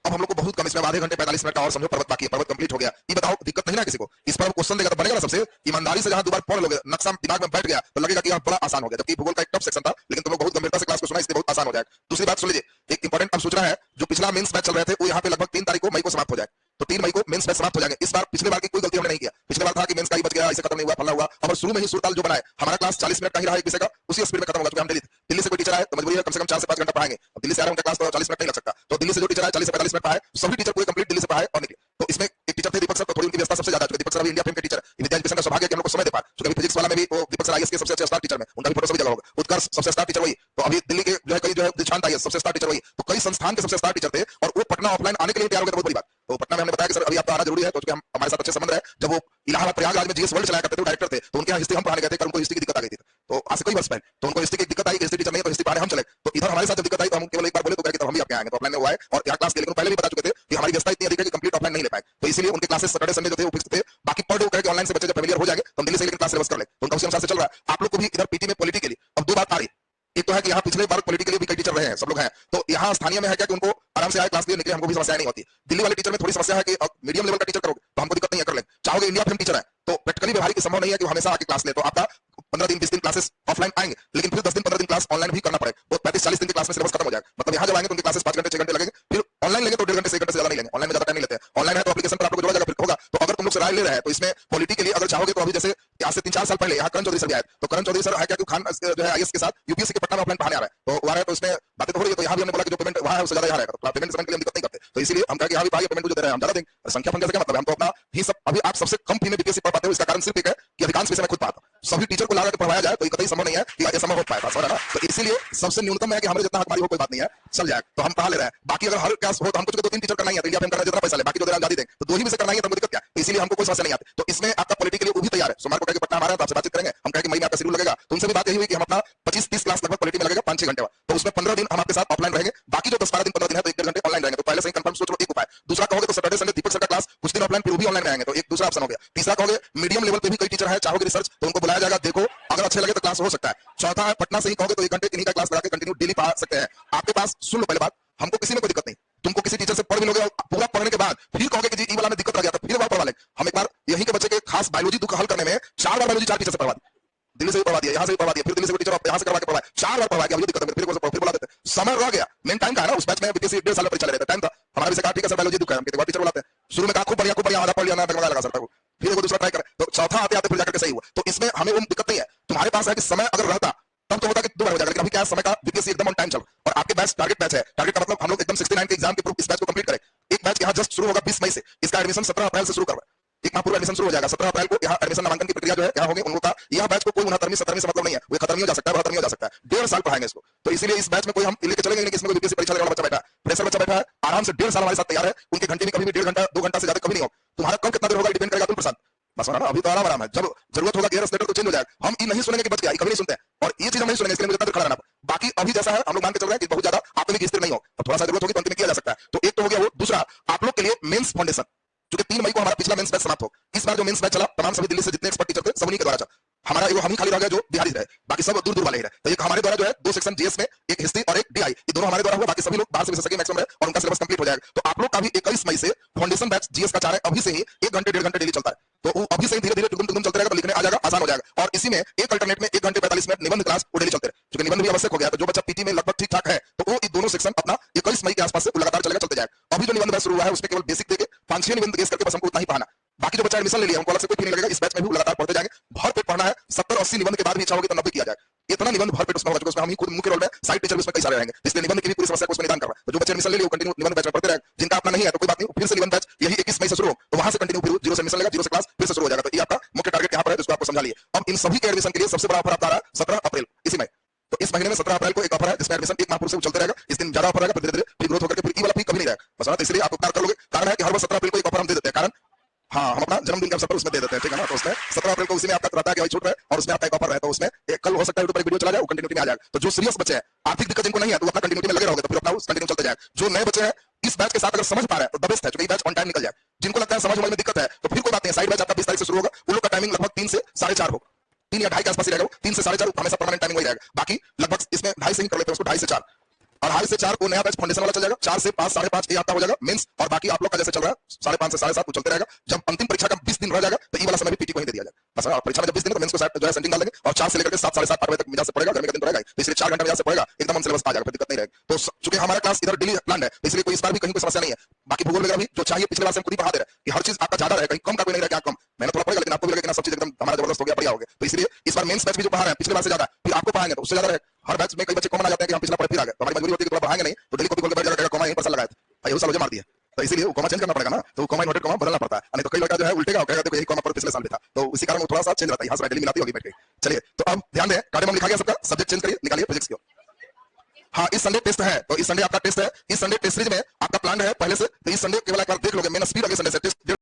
अब हम लोग को बहुत कम, इसमें आधे घंटे 45 मिनट का और समझो पर्वत बाकी है, पर्वत कंप्लीट हो गया। ये बताओ दिक्कत नहीं ना किसी को, इस पर क्वेश्चन देगा तो बनेगा ना सबसे ईमानदारी से। जहां दो बार पढ़ लोगे नक्शा दिमाग में बैठ गया तो लगेगा कि बड़ा आसान हो गया, जबकि भूगोल का एक टफ सेक्शन था, लेकिन तुम लोग बहुत गंभीरता से क्लास को सुना, इसलिए बहुत आसान हो जाएगा। दूसरी बात सुन लीजिए, एक इंपॉर्टेंट अब सूचना है, जो पिछला मेंस बैच चल रहे थे वो यहाँ पे लगभग 3 तारीख को मई को समाप्त हो जाए। तो 3 मई को मेंस बैच समाप्त हो जाएंगे। इस बार पिछले बार की कोई गलती हमने नहीं किया। पिछले बार था कि मेंस का ही बच गया, इसे खत्म नहीं हुआ, फला हुआ। और शुरू में ही सुरताल जो बनाए, हमारा क्लास 40 मिनट का ही रहा एक विषय का, उसी स्पीड में खत्म होगा। क्योंकि हम दिल्ली से कोई टीचर आए तो मजबूरी है कम से कम 4 से 5 घंटा पढ़ाएंगे। अब दिल्ली से आ रहे हैं, उनका क्लास तो 40 मिनट नहीं लग सकता। तो दिल्ली से जो टीचर आए 40 से 45 मिनट पढ़ाए, सभी टीचर पूरे कंप्लीट दिल्ली से पढ़ाए और निकले। तो इसमें एक टीचर थे दीपक सर, तो थोड़ी उनकी व्यवस्था सबसे ज्यादा, दीपक सर अभी इंडिया फेम के टीचर, विद्या एजुकेशन का सौभाग्य कि हम लोग को समय दे पाए। क्योंकि फिजिक्स वाला में भी वो दीपक सर आईएएस के सबसे अच्छे स्टार टीचर में, उनका भी फोटो सभी जगह होगा। उत्कर्ष सबसे स्टार टीचर वही। तो अभी दिल्ली के जो है कई जो है दीक्षांत आईएएस सबसे स्टार टीचर वही। तो कई संस्थान के सबसे स्टार टीचर थे और वो पटना ऑफलाइन आने के लिए तैयार हो गए, बहुत बड़ी बात। तो पटना में हमने बताया कि सर अभी आपको आना जरूरी है, तो हम हमारे साथ अच्छे संबंध है। जब वो इलाहाबाद प्रयागराज में जीएस वर्ल्ड चलाया करते थे, डायरेक्टर थे, तो उनके यहाँ हिस्ट्री हम पढ़ाने गए थे, पर उनको हिस्ट्री की दिक्कत आ गई थी। तो आज से कई वर्ष पहले तो उनको हिस्ट्री की दिक्कत आई, हिस्ट्री टीचर नहीं, तो हिस्ट्री पढ़ाने हम चले। तो इधर हमारे साथ जब दिक्कत आई तो हम केवल एक बार बोले तो कहे कि हम भी आपके आएंगे। तो ऑफलाइन में हुआ है और यहाँ क्लास के, लेकिन पहले भी बता चुके थे कि हमारी व्यवस्था इतनी अधिक है कि कंप्लीट ऑफलाइन नहीं ले पाए। तो इसलिए उनके क्लासेस सैटरडे संडे जो थे वो फिक्स थे। बाकी पर डे वो कहे कि ऑनलाइन से बच्चे जब फेमिलियर हो जाएंगे तो हम दिल्ली से लेकिन क्लास सिलेबस कर ले, तो उनका उसी अनुसार से चल रहा है। आप लोग को भी इधर पीटी में पॉलिटिकली अब 2 बात आ रही। एक तो है कि यहाँ पिछले बार पॉलिटिकली भी कई टीचर रहे हैं, सब लोग हैं। तो यहाँ स्थानीय में है क्या कि उनको आराम से आए क्लास लिए निकले, हमको भी समस्या नहीं होती। दिल्ली वाले टीचर में थोड़ी समस्या है कि मीडियम लेवल का टीचर करोगे तो हमको दिक्कत नहीं है, कर ले। चाहोगे इंडिया फेम टीचर है तो प्रैक्टिकली व्यवहारिक संभव नहीं है कि वो हमेशा आके क्लास ले। तो आपका 15 दिन 20 दिन क्लासेस ऑफलाइन आएंगे, लेकिन फिर 10 दिन 15 दिन क्लास ऑनलाइन भी करना पड़ेगा। वो 35-40 दिन की क्लास में सिलेबस खत्म हो जाएगा। मतलब यहाँ जब आएंगे तो उनकी क्लासेस 5 घंटे 6 घंटे लगेंगे, फिर ऑनलाइन लेंगे तो 1.5 घंटे से 1 घंटे से ज्यादा नहीं लेंगे। ऑनलाइन में ज्यादा टाइम नहीं लेते हैं। ऑनलाइन है तो एप्लीकेशन पर आप लोग जोड़ा जाएगा, फिर होगा। तो अगर तुम लोग से राय ले रहे हैं तो इसमें पॉलिटिकली अगर चाहोगे तो अभी जैसे आज से 3-4 साल पहले यहाँ करण चौधरी सर भी आए, तो करण चौधरी सर है क्या कि खान जो है आईएएस के साथ यूपीएससी के पटना में ऑफलाइन पढ़ाने आ रहा है, तो वो आ रहा है। तो इसमें बातें तो हो रही है। तो यहाँ भी हमने बोला कि जो पेमेंट वहाँ है उससे ज्यादा यहाँ रहेगा, तो पेमेंट के लिए हम दिक्कत नहीं करते। तो इसलिए हम कहें कि यहाँ भी पेमेंट जो दे रहे हैं हम ज्यादा देंगे। संख्या फंक्शन से क्या मतलब, हम तो अपना ही सब अभी आप सबसे कम फी में बीपीएससी पढ़ पाते हो। इसका कारण सिर्फ एक है कि अधिकांश विषय मैं खुद पढ़ाता हूं। सभी टीचर को लगा के पढ़ाया जाए तो ये कतई संभव नहीं है कि ये संभव हो पाएगा, समझ रहे ना। तो इसीलिए सबसे न्यूनतम है कि हमारे जितना हमारी हो कोई बात नहीं है, चल जाए तो हम पढ़ा ले रहे हैं। बाकी अगर हर क्लास हो तो हमको 2-3 टीचर करना ही है, तो इंडिया फेम करना जितना पैसा ले, बाकी जो देर आजादी देंगे तो 2 ही विषय करना ही है, तो हमको दिक्कत क्या है। इसीलिए हमको कोई समस्या नहीं आती। तो इसमें आपका पॉलिटिकली वो भी तैयार है। सोमवार को कहे कि पटना हमारा है तो आपसे बातचीत करेंगे। हम कहे कि मई में आपका शेड्यूल लगेगा, तो उनसे भी बात यही हुई कि हम अपना 25-30 क्लास लगभग पॉलिटी में लगेगा 5-6 घंटे बाद। तो उसमें 15 दिन हम आपके साथ ऑफलाइन रहेंगे, बाकी जो 10-12 दिन 15 दिन है तो 1-1.5 घंटे ऑनलाइन रहेंगे। तो पहले से ही कंफर्म सोच लो, एक उपाय। दूसरा कहोगे तो सैटरडे संडे दीपक सर का क्लास कुछ दिन ऑफलाइन फिर भी ऑनलाइन रहेंगे, तो एक दूसरा ऑप्शन हो गया। तीसरा कहोगे मीडियम लेवल पे भी कई टीचर है, चाहोगे रिसर्च तो उनको बुलाया जाएगा, देखो अगर अच्छे लगे तो क्लास हो सकता है। चौथा है पटना से ही कहोगे तो 1 घंटे 3 का क्लास लगा के कंटिन्यू डेली पढ़ा सकते हैं। आपके पास सुन लो पहले बात, हमको किसी में कोई दिक्कत नहीं। तुमको किसी टीचर से पढ़ भी लोगे और पूरा पढ़ने के बाद फिर कहोगे कि जी ई वाला में दिक्कत आ गया तो फिर वहां पढ़वा लेंगे। हम एक बार यहीं के बच्चे के खास बायोलॉजी दुख हल करने में 4 बार बायोलॉजी 4 टीचर से पढ़वा दी। दिल्ली से भी पढ़वा दिया, यहाँ से भी पढ़वा दिया, फिर दिल्ली से कोई टीचर यहाँ से करवा के पढ़वाया, 4 बार पढ़वा गया। अभी दिक्कत है, फिर बुला देते। समय रह गया, मेन टाइम का है ना। उस बैच में बीपीएससी 1.5 साल परीक्षा ले रहे थे, टाइम था हमारा विषय का। ठीक है सर बायोलॉजी दुख है, हम कितने बार टीचर बुलाते हैं। शुरू में कहा खूब बढ़िया आधा पढ़ लिया ना लगा सर, फिर वो दूसरा ट्राई करे तो चौथा आते आते फिर जाकर के सही हुआ। तो इसमें हमें वो दिक्कत नहीं है। तुम्हारे पास है कि समय अगर रहता तब तो होता कि 2 बार हो जाएगा, लेकिन अभी क्या समय का बीपीएससी एकदम ऑन टाइम चल। और आपके बैच टारगेट बैच है, टारगेट का मतलब हम लोग एकदम 69 के एग्जाम के प्रूफ इस बैच को कंप्लीट करें। एक बैच यहाँ जस्ट शुरू होगा 20 मई से, इसका एडमिशन 17 अप्रैल से शुरू करवा। एक माह पूर्व एडमिशन शुरू हो जाएगा 17 अप्रैल को। यहाँ एडमिशन नामांकन की प्रक्रिया जो है क्या होगी उन लोगों का। यह बैच को कोई 69वीं 17वीं से मतलब नहीं है, वो खत्म नहीं हो जा सकता है, 72 हो जा सकता है। 1.5 साल पढ़ाएंगे इसको। तो इसीलिए इस बैच में कोई हम लेके चलेंगे नहीं कि इसमें कोई बीपीएससी परीक्षा देने वाला बच्चा बैठा है, फ्रेशर बच्चा बैठा है, आराम से 1.5 साल हमारे साथ तैयार है। उनके घंटे में कभी भी 1.5 घंटा 2 घंटा से ज्यादा कभी नहीं हो। तुम्हारा कम कितना देर होगा डिपेंड करेगा तुम प्रशांत, बस ना। अभी तो आराम है, जब जरूरत होगा गेयर स्लेटर तो चेंज हो जाएगा। हम ये नहीं सुनेंगे कि बच गया, कभी नहीं सुनते हैं और ये चीज हम नहीं सुनेंगे, इसके लिए मुझे खड़ा रहना। बाकी अभी जैसा है हम लोग मान के चल रहे हैं कि बहुत ज्यादा आप में स्थिर नहीं हो, तो थोड़ा सा जरूरत होगी तो अंत में किया जा सकता है। तो एक तो हो गया वो। दूसरा आप लोग के लिए मेंस फाउंडेशन, क्योंकि 3 मई को हमारा पिछला मेंस बैच समाप्त हो। इस बार जो मेंस बैच चला तमाम सभी दिल्ली से जितने एक्सपर्ट टीचर थे सब उन्हीं के द्वारा चला। हमारा एगो हम ही खाली रह गया जो बिहारी रहे, बाकी सब दूर दूर वाले ही रहे। तो एक हमारे द्वारा जो है 2 सेक्शन जीएस में, एक हिस्ट्री और एक डीआई, ये दोनों हमारे द्वारा हुआ। बाकी सभी लोग बाहर से विशेषज्ञ मैक्सिमम है और उनका सिलेबस कंप्लीट हो जाएगा। तो आप लोग का भी 21 मई से फाउंडेशन बैच जीएस का 4 है, अभी से ही 1 घंटे 1.5 घंटे डेली चलता है। तो वो अभी से ही धीरे धीरे टुगुम चलते रहेगा, तो लिखने आ जाएगा, आसान हो जाएगा। और इसी में एक अल्टरनेट में 1 घंटे 45 मिनट निबंध क्लास वो डेली चलते रहे, क्योंकि निबंध भी आवश्यक हो गया। तो जो बच्चा पीटी में लगभग ठीक ठाक है तो वो ये दोनों सेक्शन अपना 21 मई के आसपास से लगातार चलेगा, चलते जाएगा। अभी जो निबंध बैच शुरू हुआ है उसमें केवल बेसिक देके 5-6 निबंध गेस करके बस हमको उतना ही पढ़ाना। बाकी जो बच्चा एडमिशन ले लिया उनको अलग से कोई फी नहीं लगेगा। इस बैच में भी लगातार पढ़ते जाएंगे, भर पेट पढ़ना है। 70-80 निबंध के बाद भी इच्छा होगी तो 90 किया जाए। इतना निबंध भर पेट उसमें होगा, उसमें हम ही खुद मुख्य रोल में, साइड टीचर भी उसमें कई सारे रहेंगे। इसलिए निबंध की भी पूरी समस्या को उसमें निदान करवा। तो जो बच्चे एडमिशन ले लिया कंटिन्यू निबंध बैच में पढ़ते रहेंगे। जिनका अपना नहीं है तो कोई बात नहीं, फिर से निबंध बैच यही 21 मई से शुरू हो, तो वहां से कंटिन्यू फिर 0 से एडमिशन लेगा, 0 से क्लास फिर से शुरू हो जाएगा। तो ये आपका मुख्य टारगेट यहाँ पर है, जिसको आपको समझा लिया। अब इन सभी के एडमिशन के लिए सबसे बड़ा ऑफर आता है 17 अप्रैल इसी में। तो इस महीने में 17 अप्रैल को एक ऑफर है जिसमें एडमिशन 1 माह पूर्व से चलते रहेगा। इस दिन ज्यादा ऑफर रहेगा, फिर धीरे धीरे फिर ग्रोथ होकर फिर ई वाला फी कभी नहीं रहेगा, बस ना। तो इसलिए आप उपकार कर लोगे। कारण है कि हर बार 17 अप्रैल को एक ऑफर हम दे देते हैं, कारण हाँ हम अपना जन्मदिन के अवसर पर उसमें दे देते हैं, ठीक है ना। तो उसमें 17 अप्रैल को उसी में आपका रहता है कि भाई छूट है और उसमें आपका एक ऑफर है। तो उसमें एक कल हो सकता है यूट्यूब पर एक वीडियो चला जाए, वो कंटिन्यूटी में आ जाएगा। तो जो सीरियस बच्चे हैं, आर्थिक दिक्कत जिनको नहीं है तो अपना कंटिन्यूटी में लगे रहोगे तो फिर अपना कंटिन्यू चलते जाएगा। जो नए बच्चे हैं इस बैच के साथ अगर समझ पा रहे हैं तो द बेस्ट है, क्योंकि बैच ऑन टाइम निकल जाए। जिनको लगता है समझ में दिक्कत है तो फिर कोई बात नहीं, साइड बैच आपका 20 तारीख से शुरू होगा। उन लोग का टाइमिंग लगभग 3 से 4:30 होगा, 3 या 2:30 के आसपास ही रहेगा। 3 से 4:30 हमेशा परमानेंट टाइमिंग वही रहेगा। बाकी लगभग इसमें 2:30 से ही कर लेते हैं उसको, 2:30 से 4 2:30 से 4 को नया बैच फाउंडेशन वाला चल जाएगा, 4 से 5, 5:30 ये आपका हो जाएगा मेंस, और बाकी आप लोग का जैसे चल रहा है 5:30 से 7:30 चलते रहेगा। जब अंतिम परीक्षा का 20 दिन रह जाएगा तो ये वाला समय भी पीटी को ही दे दिया जाएगा। बस परीक्षा में जब 20 दिन तो मेंस को जो है सेंटिंग डाल देंगे, और 4 से लेकर के 7, 7:30, 8 बजे तक मिजाज से पड़ेगा, गर्मी का दिन तो रहेगा, तो इसलिए 4 घंटे मिजाज से पड़ेगा, एकदम हम सिलेबस आ जाएगा, दिक्कत नहीं रहेगी। तो चूंकि हमारा क्लास इधर डेली प्लान है, इसलिए कोई इस बार भी कहीं कोई समस्या नहीं है। बाकी भूगोल वगैरह भी जो चाहिए पिछले बार से हम खुद ही पढ़ा दे रहे हैं कि हर चीज आपका ज्यादा रहे, कहीं कम का कोई नहीं रहे, क्या कम मेहनत थोड़ा पड़ेगा, लेकिन आपको भी लगेगा सब चीज एकदम हमारा जबरदस्त हो गया, बढ़िया हो गया। तो इसलिए इस बार मेंस बैच भी जो पढ़ा रहे हैं पिछले बार से ज्यादा, फिर आपको पढ़ाएंगे तो उससे ज्यादा रहे। हर बैच में कई बच्चे कॉमन आ जाते हैं कि हम पिछला पढ़े फिर आ गए, तो हमारी मजबूरी होती है कि थोड़ा पढ़ाएंगे नहीं तो डेली कॉपी खोल के बैठ जाएगा, कॉमा यहीं पर लगाए थे, ये साल मुझे मार दिया, तो इसीलिए वो कॉमा चेंज करना पड़ेगा ना, तो कॉमा इन्वर्टेड कॉमा बदलना पड़ता है, नहीं तो कई लड़का जो है उल्टेगा और कहेगा देखो यही कॉमा पर पिछले साल भी था, तो उसी कारण वो थोड़ा सा चेंज रहता है, यहाँ से डेली मिलाती होगी बैठ के। चलिए तो अब ध्यान दें, कार्डमम लिखा गया सबका, सब्जेक्ट चेंज करिए, निकालिए फिजिक्स को। हाँ, इस संडे टेस्ट है, तो इस संडे आपका टेस्ट है, इस संडे टेस्ट सीरीज में आपका प्लान है पहले से, तो इस संडे केवल एक बार देख लोगे, मेन स्पीड अगले संडे से टेस्ट